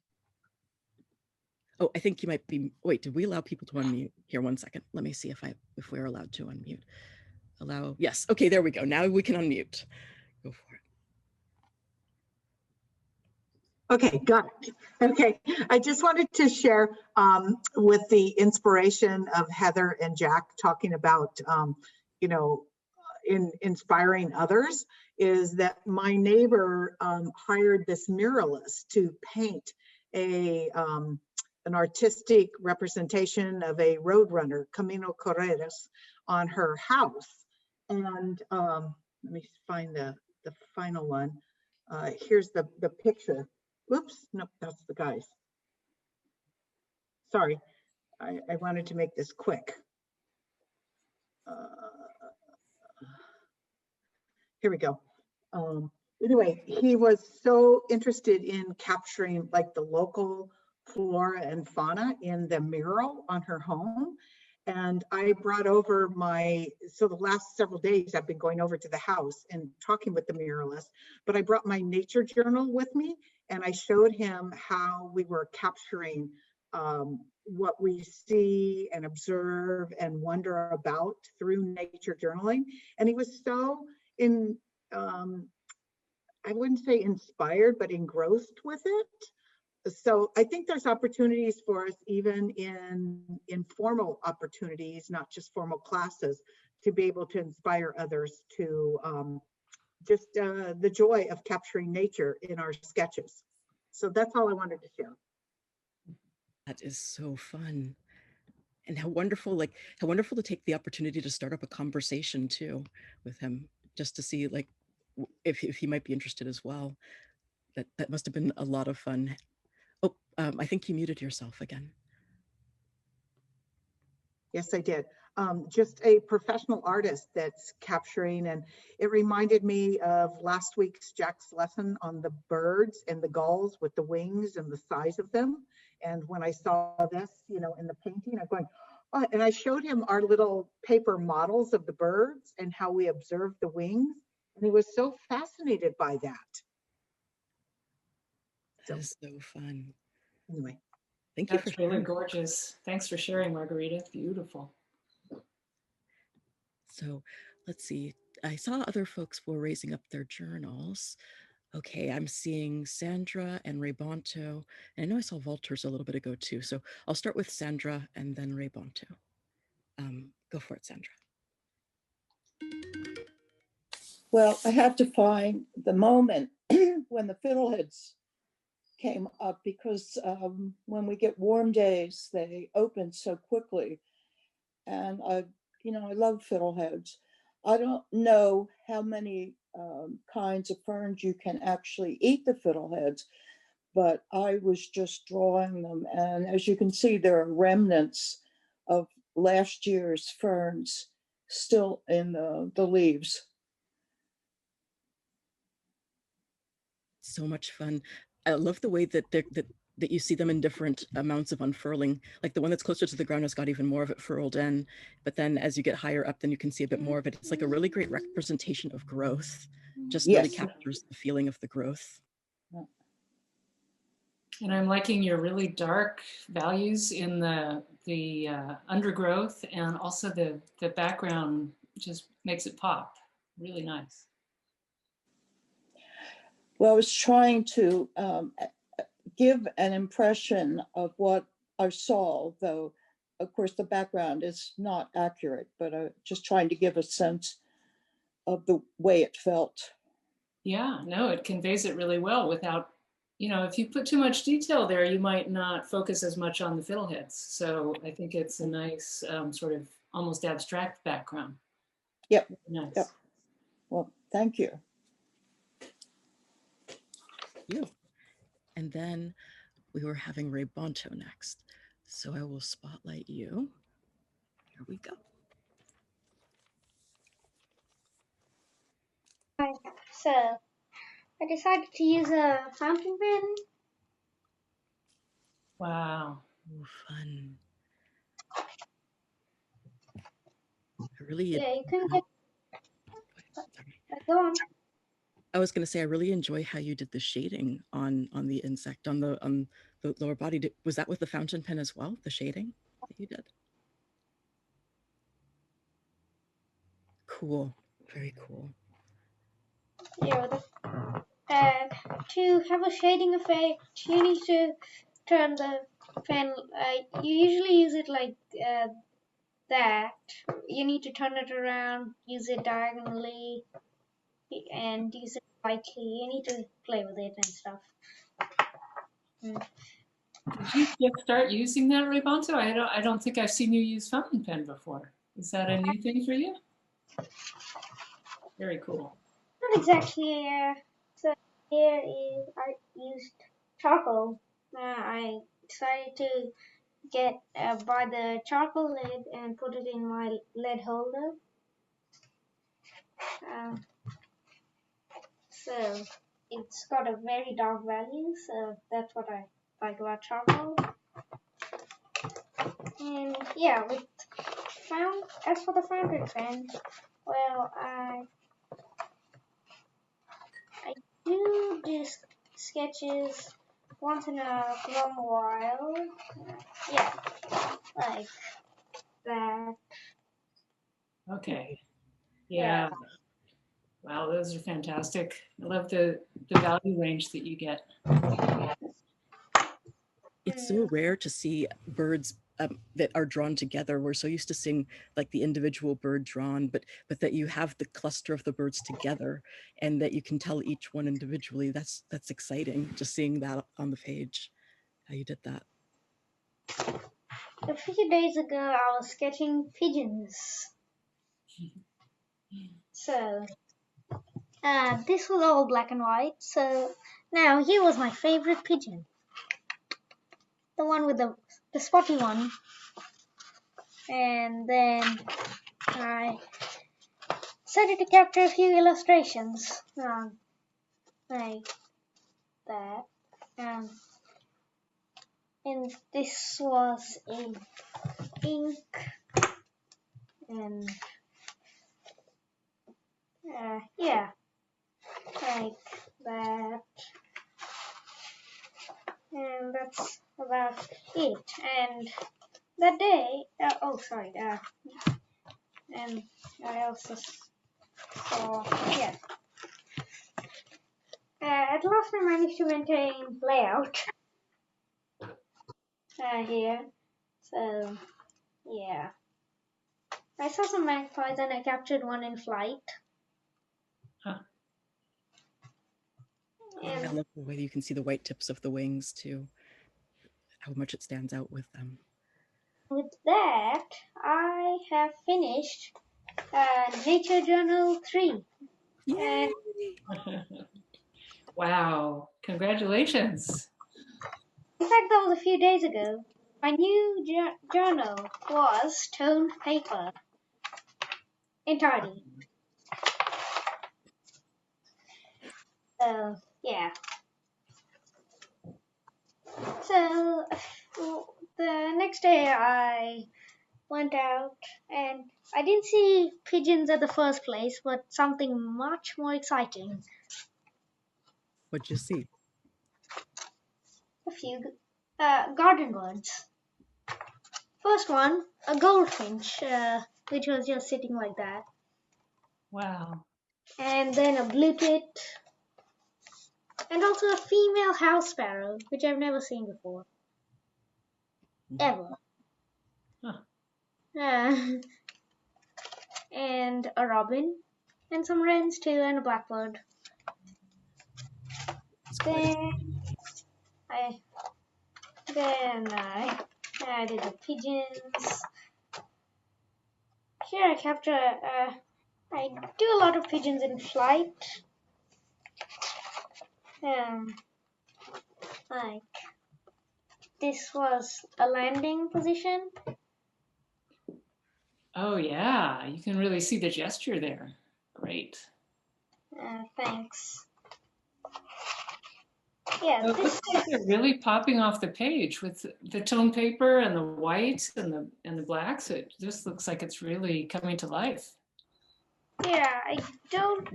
Oh, I think you might be. Wait, did we allow people to unmute? Here, 1 second. Let me see if we're allowed to unmute. Allow. Yes. Okay, there we go. Now we can unmute. Go for it. Okay, got it. Okay, I just wanted to share with the inspiration of Heather and Jack talking about, inspiring others, is that my neighbor hired this muralist to paint an artistic representation of a roadrunner, Camino Correras, on her house. And let me find the final one. Here's the picture. Whoops, no, that's the guys. Sorry, I wanted to make this quick. Here we go. Anyway, he was so interested in capturing like the local flora and fauna in the mural on her home. And I brought over so the last several days I've been going over to the house and talking with the muralist, but I brought my nature journal with me and I showed him how we were capturing what we see and observe and wonder about through nature journaling. And he was so I wouldn't say inspired, but engrossed with it. So I think there's opportunities for us even in informal opportunities, not just formal classes, to be able to inspire others to just the joy of capturing nature in our sketches. So that's all I wanted to share. That is so fun. And how wonderful to take the opportunity to start up a conversation too with him, just to see like if he might be interested as well. That must have been a lot of fun. Oh, I think you muted yourself again. Yes, I did. Just a professional artist that's capturing, and it reminded me of last week's Jack's lesson on the birds and the gulls with the wings and the size of them. And when I saw this, in the painting, I'm going, oh, and I showed him our little paper models of the birds and how we observed the wings. And he was so fascinated by that. That is so fun. Anyway. Thank you. That's really gorgeous. Thanks for sharing, Margarita. Beautiful. So let's see. I saw other folks were raising up their journals. Okay, I'm seeing Sandra and Ray Bonto. And I know I saw Walters a little bit ago too. So I'll start with Sandra and then Ray Bonto. Go for it, Sandra. Well, I had to find the moment when the fiddleheads came up because when we get warm days, they open so quickly. And I love fiddleheads. I don't know how many kinds of ferns you can actually eat the fiddleheads, but I was just drawing them. And as you can see, there are remnants of last year's ferns still in the leaves. So much fun. I love the way that that you see them in different amounts of unfurling. Like the one that's closer to the ground has got even more of it furled in, but then as you get higher up, then you can see a bit more of it. It's like a really great representation of growth. Just Yes. really captures the feeling of the growth. And I'm liking your really dark values in the undergrowth, and also the background just makes it pop. Really nice. Well, I was trying to give an impression of what I saw, though, of course, the background is not accurate, but just trying to give a sense of the way it felt. Yeah, no, it conveys it really well without, if you put too much detail there, you might not focus as much on the fiddleheads. So I think it's a nice sort of almost abstract background. Yep. Nice. Yep. Well, thank you. And then we were having Ray Bonto next. So I will spotlight you. Here we go. Hi, so I decided to use a fountain pen. Wow. Oh, fun. Really, Yeah, you can get. sorry. Go on. I was going to say I really enjoy how you did the shading on the insect on the lower body. Was that with the fountain pen as well? The shading that you did? Cool. Very cool. Yeah, to have a shading effect, you need to turn the pen. You usually use it like that. You need to turn it around, use it diagonally, and use it lightly. You need to play with it and stuff. Did you just start using that, Ray Bonto? I don't think I've seen you use fountain pen before. Is that a new thing for you? Very cool. Not exactly. So here is I used charcoal. I decided to buy the charcoal lead and put it in my lead holder. So it's got a very dark value, so that's what I like about charcoal. And yeah, with as for the fountain pen, well, I do these sketches once in a long while. Yeah, like that. Okay. Yeah. Yeah. Wow, those are fantastic. I love the value range that you get. It's so rare to see birds that are drawn together. We're so used to seeing like the individual bird drawn, but that you have the cluster of the birds together and that you can tell each one individually. That's exciting. Just seeing that on the page, how you did that. A few days ago, I was sketching pigeons. So, this was all black and white. So, now here was my favorite pigeon. The one with the spotty one. And then I started to capture a few illustrations. Like that. And this was in ink. And yeah, like that. And that's about it. And that day, and I also saw, yeah. At last I managed to maintain layout here. So, yeah. I saw some magpies and I captured one in flight. Huh. I love the way you can see the white tips of the wings too, how much it stands out with them. With that, I have finished Nature Journal 3. Yay! Wow, congratulations. In fact, that was a few days ago. My new journal was toned paper entirely. So, yeah. So, the next day I went out and I didn't see pigeons at the first place, but something much more exciting. What'd you see? A few garden birds. First one, a goldfinch, which was just sitting like that. Wow. And then a blue tit. And also a female house sparrow, which I've never seen before. Ever. Huh. And a robin. And some wrens too, and a blackbird. Then I added the pigeons. Here I capture, I do a lot of pigeons in flight. Like, this was a landing position. Oh yeah, you can really see the gesture there. Great. Thanks. Yeah, So it looks like they're really popping off the page with the tone paper and the whites and the blacks. It just looks like it's really coming to life. Yeah, I don't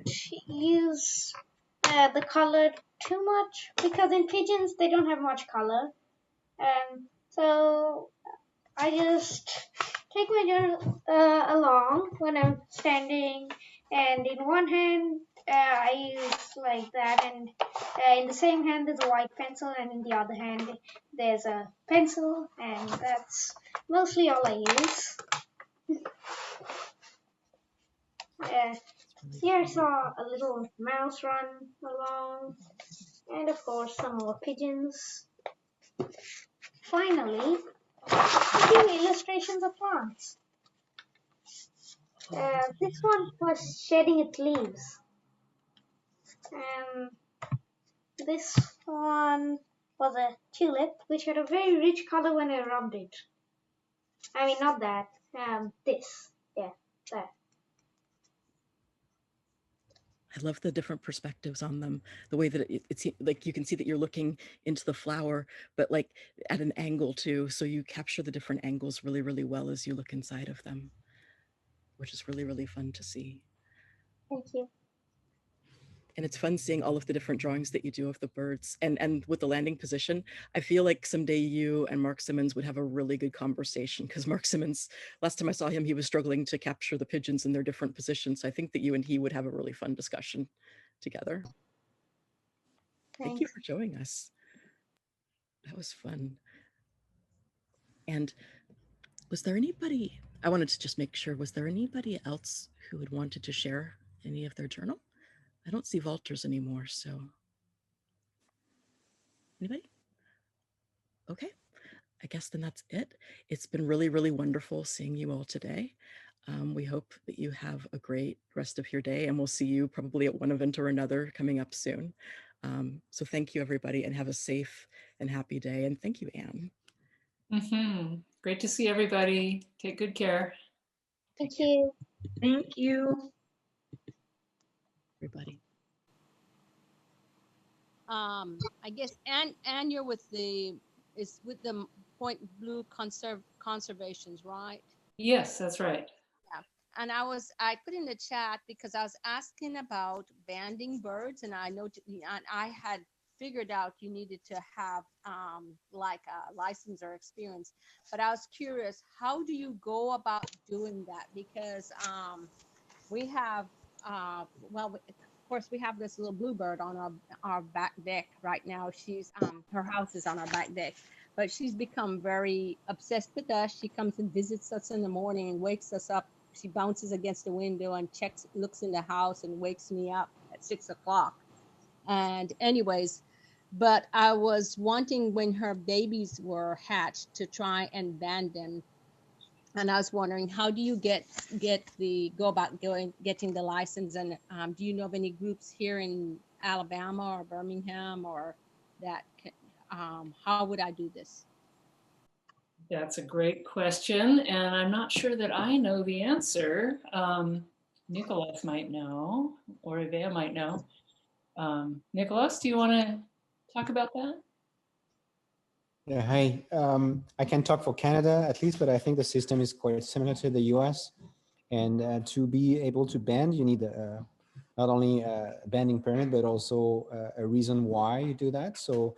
use the color too much because in pigeons they don't have much color. So I just take my journal along when I'm standing, and in one hand I use like that, and in the same hand there's a white pencil, and in the other hand there's a pencil, and that's mostly all I use. Here I saw a little mouse run along, and of course some more pigeons. Finally, a few illustrations of plants. This one was shedding its leaves. This one was a tulip, which had a very rich color when I rubbed it. I mean, not that. This. Yeah, that. I love the different perspectives on them. The way that it's like you can see that you're looking into the flower, but like at an angle too. So you capture the different angles really, really well as you look inside of them. which is really, really fun to see. Thank you. And it's fun seeing all of the different drawings that you do of the birds. And with the landing position, I feel like someday you and Mark Simmons would have a really good conversation, because Mark Simmons, last time I saw him, he was struggling to capture the pigeons in their different positions. So I think that you and he would have a really fun discussion together. Thank you Thanks. for showing us. That was fun. And was there anybody, I wanted to just make sure, was there anybody else who had wanted to share any of their journal? I don't see Walters anymore, so. Anybody? Okay, I guess then that's it. It's been really, really wonderful seeing you all today. We hope that you have a great rest of your day, and we'll see you probably at one event or another coming up soon. So thank you, everybody, and have a safe and happy day. And thank you, Anne. Great to see everybody. Take good care. Thank you. Thank you. Everybody. I guess, and you're with the Point Blue Conservations, right? Yes, that's right. Yeah. And I put in the chat because I was asking about banding birds, and I know, and I had figured out you needed to have like a license or experience, but I was curious, how do you go about doing that? Because we have, well, of course, we have this little bluebird on our back deck right now. She's her house is on our back deck, but she's become very obsessed with us. She comes and visits us in the morning and wakes us up. She bounces against the window and looks in the house and wakes me up at 6 o'clock. And anyways, but I was wanting, when her babies were hatched, to try and band them. And I was wondering, how do you go about getting the license? And do you know of any groups here in Alabama or Birmingham, or that? How would I do this? That's a great question, and I'm not sure that I know the answer. Nicholas might know, or Ivea might know. Nicholas, do you want to talk about that? Yeah, hi. I can talk for Canada at least, but I think the system is quite similar to the US. And to be able to band, you need not only a banding permit, but also a reason why you do that. So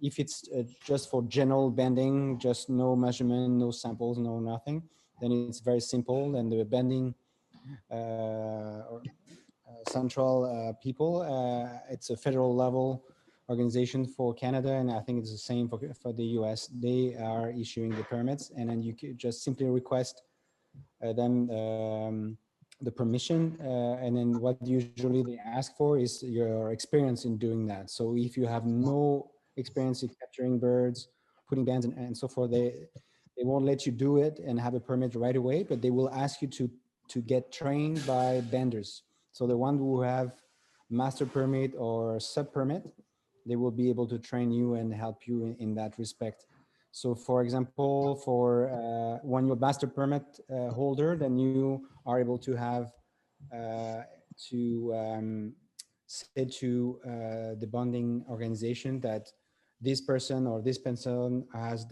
if it's just for general banding, just no measurement, no samples, no nothing, then it's very simple. And the banding central people, it's a federal level organization for Canada, and I think it's the same for the US. They are issuing the permits, and then you can just simply request them the permission, and then what usually they ask for is your experience in doing that. So if you have no experience in capturing birds, putting bands and so forth, they won't let you do it and have a permit right away, but they will ask you to get trained by banders. So the one who have master permit or sub permit, they will be able to train you and help you in that respect. So for example, for when you're master permit holder, then you are able to have say to the bonding organization that this person or this person has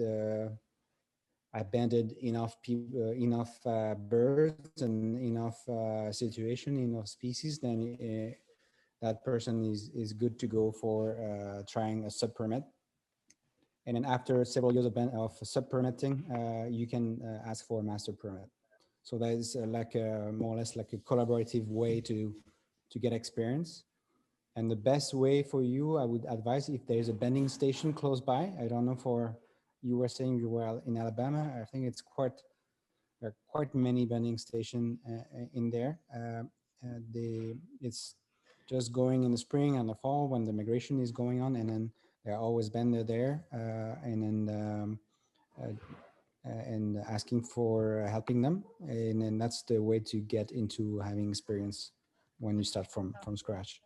banded enough people, enough birds and enough situation, enough species, then that person is good to go for trying a sub permit. And then after several years of sub permitting, you can ask for a master permit. So that is like more or less like a collaborative way to get experience. And the best way for you, I would advise, if there's a banding station close by. I don't know, for you were saying you were in Alabama. I think it's there are quite many banding stations in there. It's just going in the spring and the fall when the migration is going on, and then there are always banded there, and asking for helping them, and then that's the way to get into having experience when you start from scratch.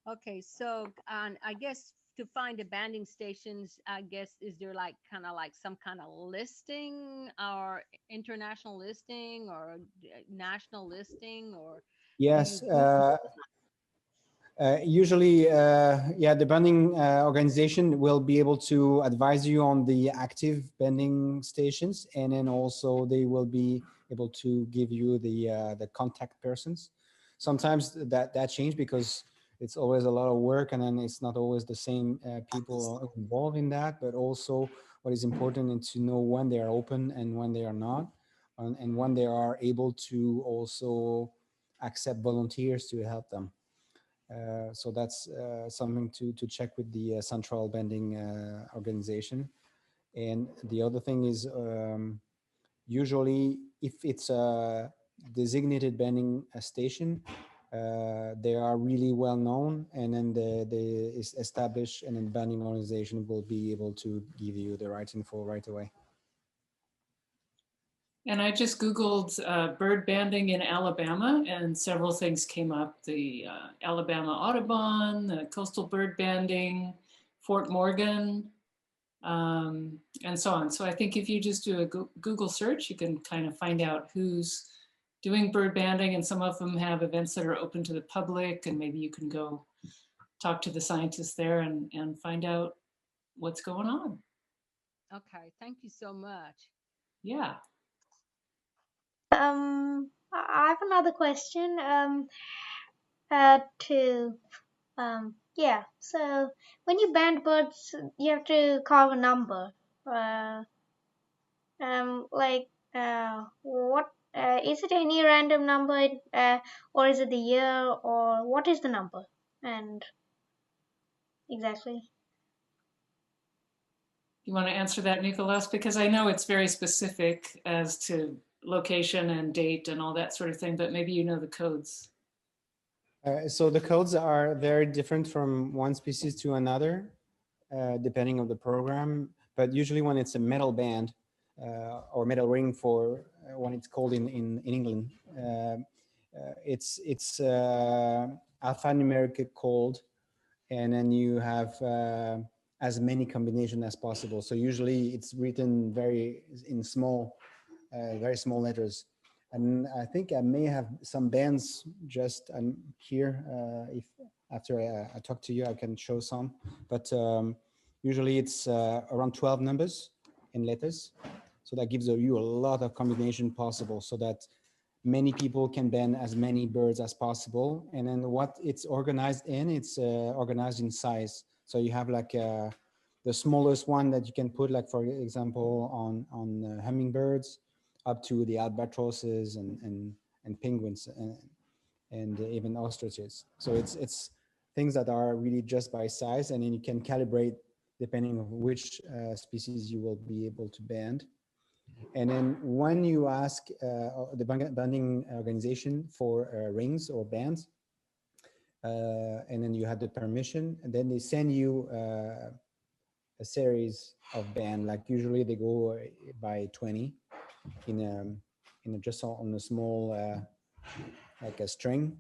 Okay, so I guess to find the banding stations, I guess, is there like kind of like some kind of listing, or international listing, or national listing, or? Yes. Usually, yeah, the banding organization will be able to advise you on the active banding stations, and then also they will be able to give you the contact persons. Sometimes that change because it's always a lot of work, and then it's not always the same people involved in that. But also, what is important is to know when they are open and when they are not, and when they are able to also accept volunteers to help them. So that's something to check with the central banding organization. And the other thing is usually if it's a designated banding station, they are really well known, and then the is established, and then banding organization will be able to give you the right info right away. And I just Googled bird banding in Alabama, and several things came up. The Alabama Audubon, the coastal bird banding, Fort Morgan, and so on. So I think if you just do a Google search, you can kind of find out who's doing bird banding, and some of them have events that are open to the public, and maybe you can go talk to the scientists there and find out what's going on. Okay, thank you so much. Yeah. I have another question. Yeah. So when you band birds, you have to carve a number. What is it? Any random number, or is it the year, or what is the number? And exactly. You want to answer that, Nicolas? Because I know it's very specific as to location and date and all that sort of thing, but maybe you know the codes. So the codes are very different from one species to another, depending on the program. But usually when it's a metal band or metal ring for when it's called in England, it's alphanumeric code, and then you have as many combinations as possible. So usually it's written very small letters. And I think I may have some bands just here. If after I talk to you, I can show some. But usually it's around 12 numbers in letters. So that gives you a lot of combination possible, so that many people can band as many birds as possible. And then what it's organized in, it's organized in size. So you have like the smallest one that you can put, like for example, on hummingbirds, up to the albatrosses and penguins and even ostriches. So it's things that are really just by size, and then you can calibrate depending on which species you will be able to band. And then when you ask the banding organization for rings or bands, and then you have the permission, and then they send you a series of band. Like usually they go by 20 in just on a small like a string,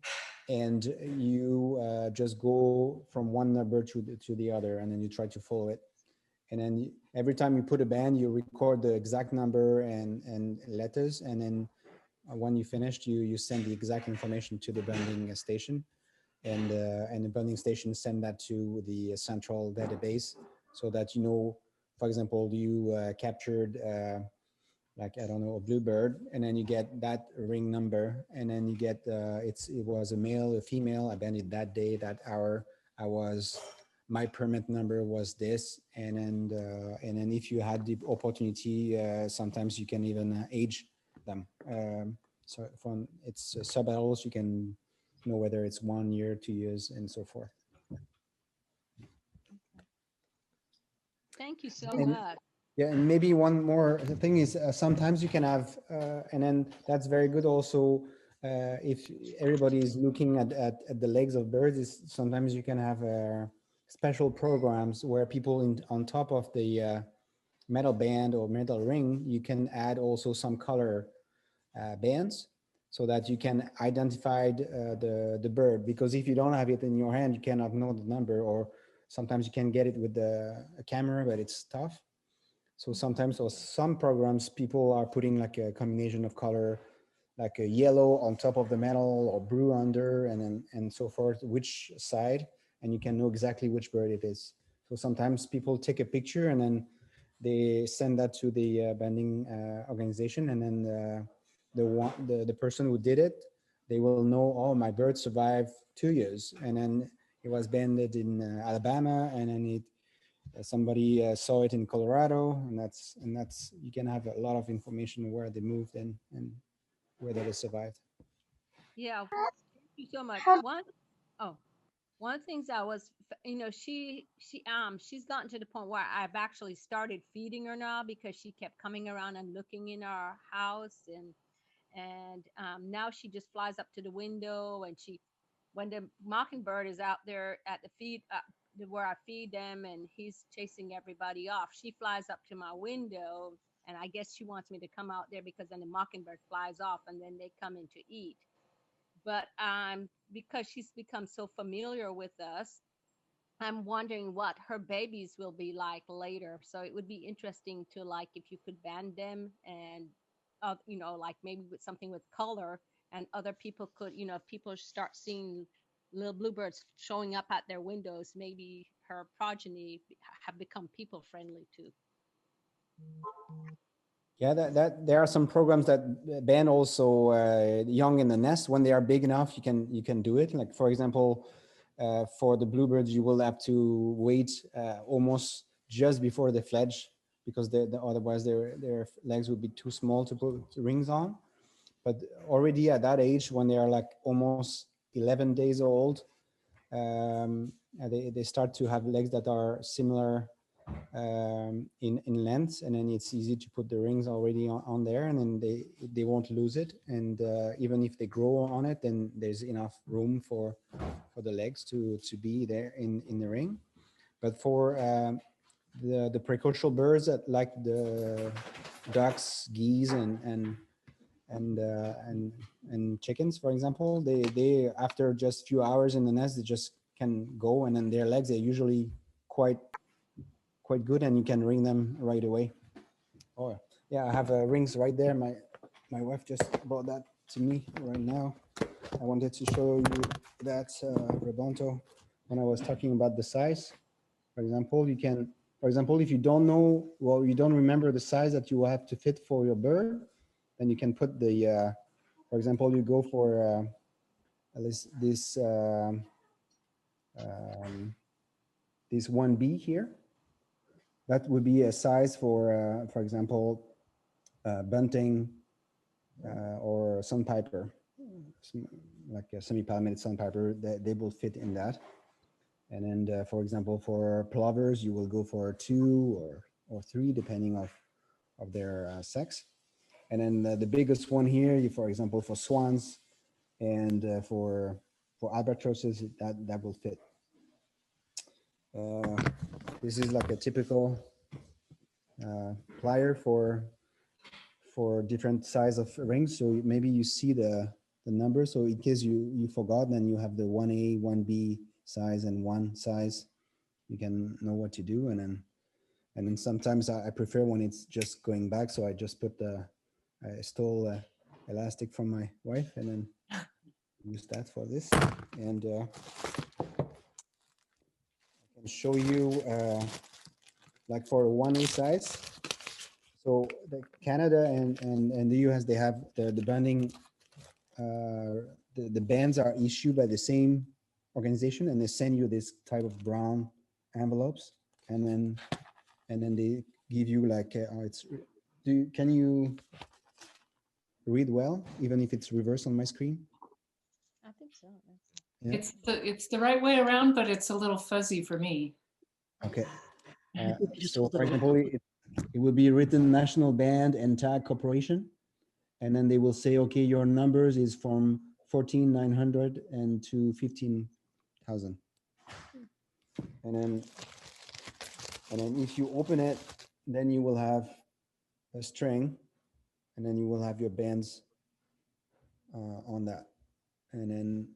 and you just go from one number to the other, and then you try to follow it. And then every time you put a band, you record the exact number and letters, and then when you finished, you send the exact information to the banding station, and the banding station send that to the central database, so that you know, for example, you captured like, I don't know, a bluebird, and then you get that ring number, and then you get it was a male, a female, I banded that day, that hour, my permit number was this, and then if you had the opportunity, sometimes you can even age them. So from it's sub-adults, you can know whether it's 1 year, 2 years, and so forth. Thank you so much. Yeah, and maybe one more thing is sometimes you can have, and then that's very good also, if everybody is looking at the legs of birds, is sometimes you can have special programs where people on top of the metal band or metal ring, you can add also some color bands, so that you can identify the bird, because if you don't have it in your hand, you cannot know the number, or sometimes you can get it with a camera, but it's tough. So sometimes, or some programs, people are putting like a combination of color like a yellow on top of the metal or blue under, and so forth, which side, and you can know exactly which bird it is. So sometimes people take a picture and then they send that to the banding organization, and then the person who did it, they will know, oh, my bird survived 2 years, and then it was banded in Alabama, and then somebody saw it in Colorado, and that's you can have a lot of information where they moved and where they survived. Yeah, thank you so much. How One of the things I was, she's gotten to the point where I've actually started feeding her now, because she kept coming around and looking in our house, and now she just flies up to the window, and when the mockingbird is out there at the feed, where I feed them, and he's chasing everybody off, she flies up to my window, and I guess she wants me to come out there, because then the mockingbird flies off and then they come in to eat. But because she's become so familiar with us, I'm wondering what her babies will be like later. So it would be interesting to, like, if you could band them, and like maybe with something with color, and other people could, if people start seeing little bluebirds showing up at their windows, maybe her progeny have become people friendly too. Yeah, that there are some programs that ban also young in the nest. When they are big enough, you can do it. Like, for example, for the bluebirds, you will have to wait almost just before they fledge, because otherwise their legs would be too small to put rings on. But already at that age, when they are like almost 11 days old, they start to have legs that are similar in length, and then it's easy to put the rings already on there, and then they won't lose it. And even if they grow on it, then there's enough room for the legs to be there in the ring. But for the precocial birds that like the ducks, geese, and chickens, for example, they after just few hours in the nest, they just can go, and then their legs are usually quite good, and you can ring them right away. Oh yeah, I have rings right there. My wife just brought that to me right now. I wanted to show you that Bonto, when I was talking about the size. For example, if you don't know, well, you don't remember the size that you will have to fit for your bird, then you can put the, for example, you go for this 1B here. That would be a size for example, bunting or sandpiper, like a semi-palmated sandpiper. They will fit in that. And then, for example, for plovers, you will go for 2 or 3, depending of their sex. And then the biggest one here, for example, for swans and for albatrosses, that will fit. This is like a typical plier for different size of rings. So maybe you see the number. So in case you forgot, then you have the 1A, 1B size and 1 size. You can know what to do. And then sometimes I prefer when it's just going back. So I just put I stole elastic from my wife and then use that for this. And I can show you like for a 1A size. So Canada and the US, they have the banding, the bands are issued by the same organization, and they send you this type of brown envelopes, and then they give you like can you read well, even if it's reversed on my screen? I think so. Yeah. It's the right way around, but it's a little fuzzy for me. Okay. So for example, it will be written National Band and Tag Corporation, and then they will say, okay, your numbers is from 14,900 and to 15,000. And then if you open it, then you will have a string, and then you will have your bands on that. And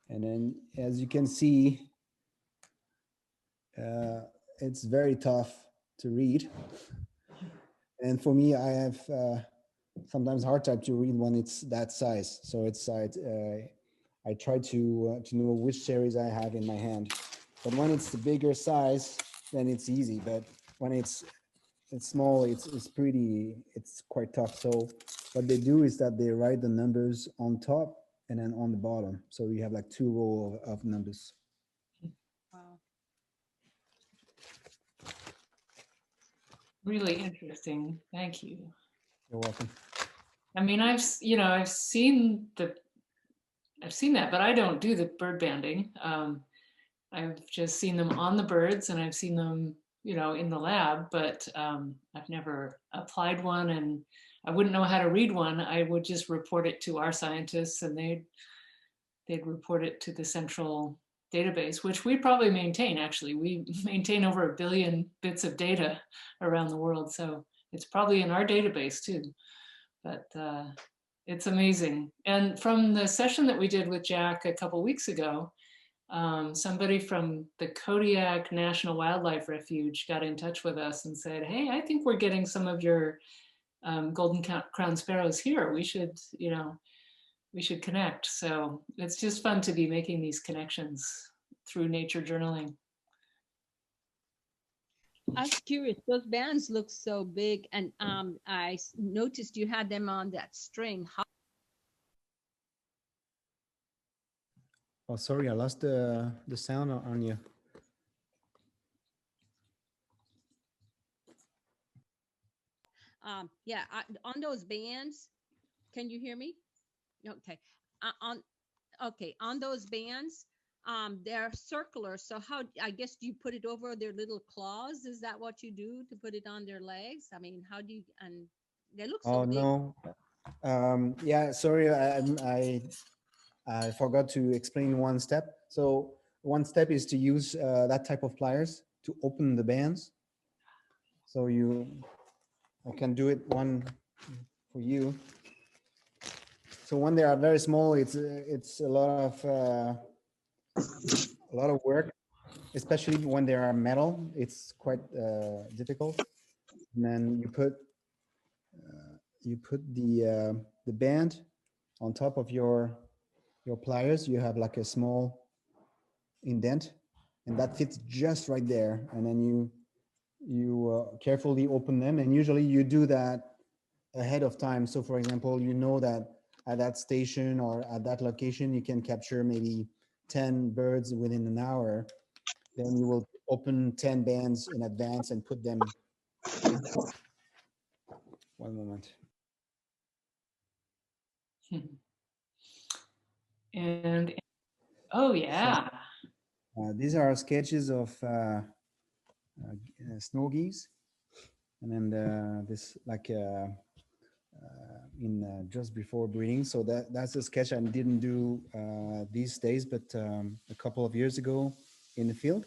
then as you can see, it's very tough to read. And for me, I have sometimes hard type to read when it's that size. So it's I try to know which series I have in my hand. But when it's the bigger size, then it's easy. But when it's small, it's quite tough. So what they do is that they write the numbers on top and then on the bottom. So you have like 2 rows of numbers. Wow. Really interesting. Thank you. You're welcome. I mean, I've seen that, but I don't do the bird banding. I've just seen them on the birds, and I've seen them, in the lab, but I've never applied one, and I wouldn't know how to read one. I would just report it to our scientists, and they'd report it to the central database, which we probably maintain. Actually, we maintain over 1 billion bits of data around the world, so it's probably in our database too. But it's amazing. And from the session that we did with Jack a couple weeks ago, somebody from the Kodiak National Wildlife Refuge got in touch with us and said, "Hey, I think we're getting some of your golden crown sparrows here. We should connect." So it's just fun to be making these connections through nature journaling. I was curious, those bands look so big, and I noticed you had them on that string. Oh, sorry, I lost the sound on you. Yeah, on those bands, can you hear me? Okay. On those bands, they're circular. So how, I guess, do you put it over their little claws? Is that what you do to put it on their legs? I mean, how do you, and they look so big. No. Yeah, sorry, I forgot to explain one step. So one step is to use that type of pliers to open the bands. So I can do it one for you. So when they are very small, it's a lot of work, especially when they are metal. It's quite difficult. And then you put the band on top of your pliers. You have like a small indent, and that fits just right there. And then you carefully open them, and usually you do that ahead of time. So for example, you know that at that station or at that location you can capture maybe 10 birds within an hour. Then you will open 10 bands in advance and put them. One moment. And oh yeah. So, these are sketches of snow geese, and then this like in just before breeding. So that's a sketch I didn't do these days, but a couple of years ago in the field.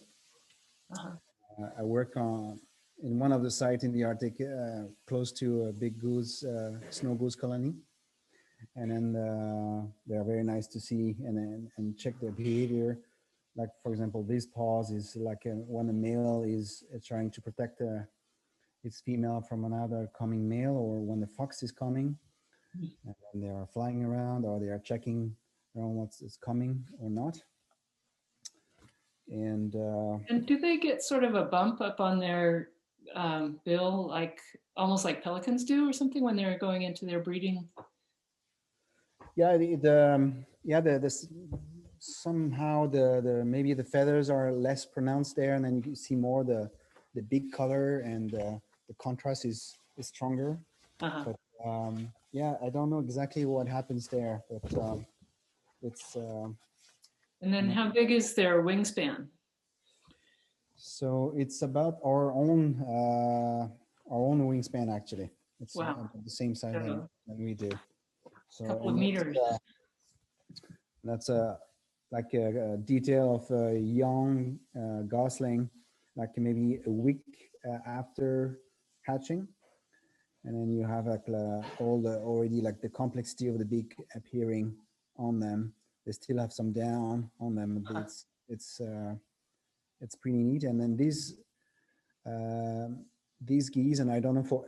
I work in one of the sites in the Arctic, close to a big goose, snow goose colony. And then they're very nice to see and check their behavior. Like, for example, this pause is like when a male is trying to protect its female from another coming male, or when the fox is coming and they are flying around, or they are checking around what's coming or not. And do they get sort of a bump up on their bill, like almost like pelicans do or something when they're going into their breeding? Yeah, somehow the maybe the feathers are less pronounced there, and then you see more the big color, and the contrast is stronger. But yeah, I don't know exactly what happens there, but it's. And then how big is their wingspan? So it's about our own wingspan, actually. It's about the same size than we do. So couple of meters. That's like a detail of a young gosling, like maybe a week after hatching, and then you have like already like the complexity of the beak appearing on them. They still have some down on them, but it's pretty neat. And then these geese, and I don't know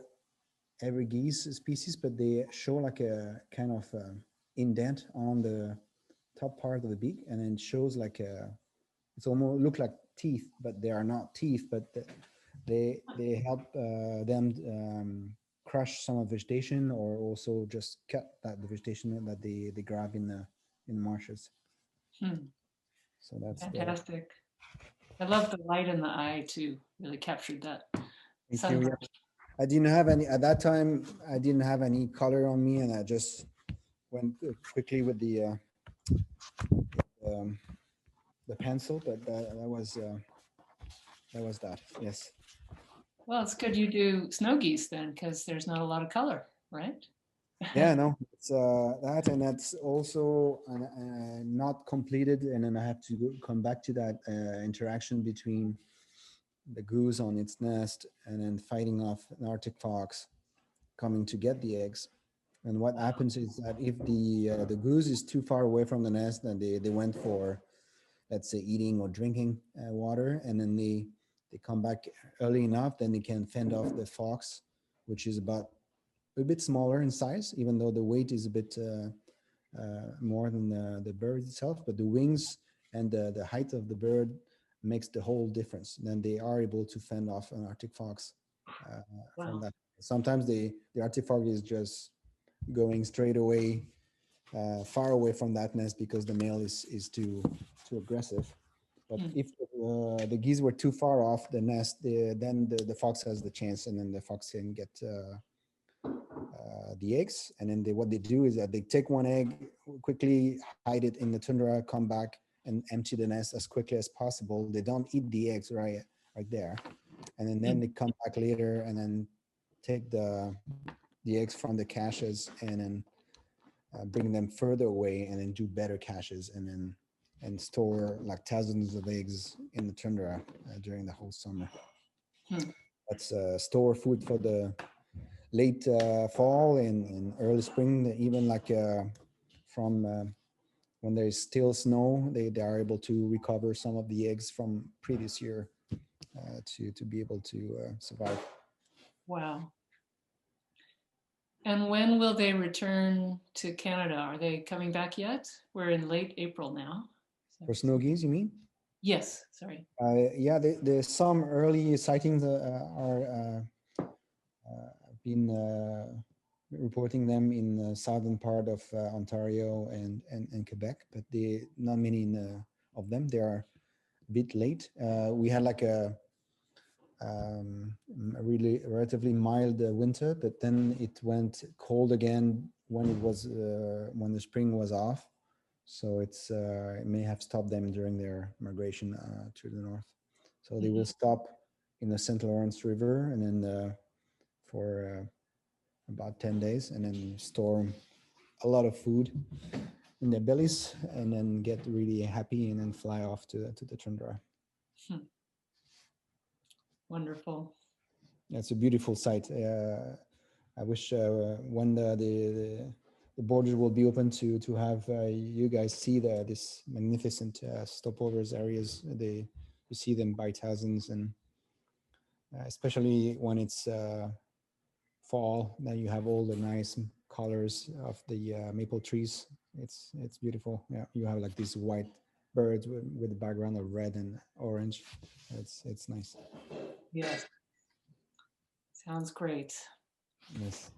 every geese species, but they show like a kind of indent on the top part of the beak, and then it shows like it's almost look like teeth, but they are not teeth, but they help them crush some of the vegetation, or also just cut the vegetation that they grab in the marshes. So that's fantastic. I love the light in the eye too. Really captured that. Sunburst. I didn't have any at that time. I didn't have any color on me, and I just went quickly with the pencil. But that was that. Yes. Well, it's good you do snow geese then, because there's not a lot of color, right? Yeah, no, it's that, and that's also not completed, and then I have to come back to that interaction between the goose on its nest and then fighting off an Arctic fox coming to get the eggs. And what happens is that if the goose is too far away from the nest, then they went for, let's say, eating or drinking water, and then they come back early enough, then they can fend off the fox, which is about a bit smaller in size, even though the weight is a bit more than the bird itself, but the wings and the height of the bird makes the whole difference. Then they are able to fend off an Arctic fox from that. Sometimes the Arctic fox is just going straight away, far away from that nest because the male is too aggressive. But if the geese were too far off the nest, then the fox has the chance, and then the fox can get the eggs. And then what they do is that they take one egg, quickly hide it in the tundra, come back and empty the nest as quickly as possible. They don't eat the eggs right there, and then they come back later and then take the eggs from the caches and then bring them further away, and then do better caches, and store like thousands of eggs in the tundra during the whole summer. That's store food for the late fall and early spring, even like from when there is still snow, they are able to recover some of the eggs from previous year to be able to survive. Wow. And when will they return to Canada? Are they coming back yet? We're in late April now. For snow geese, you mean? Yes, sorry. Yeah, there's some early sightings are been reporting them in the southern part of Ontario and Quebec, but not many of them. They are a bit late. We had like a really relatively mild winter, but then it went cold again when it was when the spring was off. So it may have stopped them during their migration to the north. So they will stop in the St. Lawrence River, and then for about 10 days, and then store a lot of food in their bellies, and then get really happy, and then fly off to the tundra. Wonderful. It's a beautiful sight. I wish when the borders will be open to have you guys see this magnificent stopovers areas. You see them by thousands, and especially when it's fall, then you have all the nice colors of the maple trees. It's beautiful. Yeah, you have like these white birds with a background of red and orange. It's nice. Yes. Sounds great. Yes.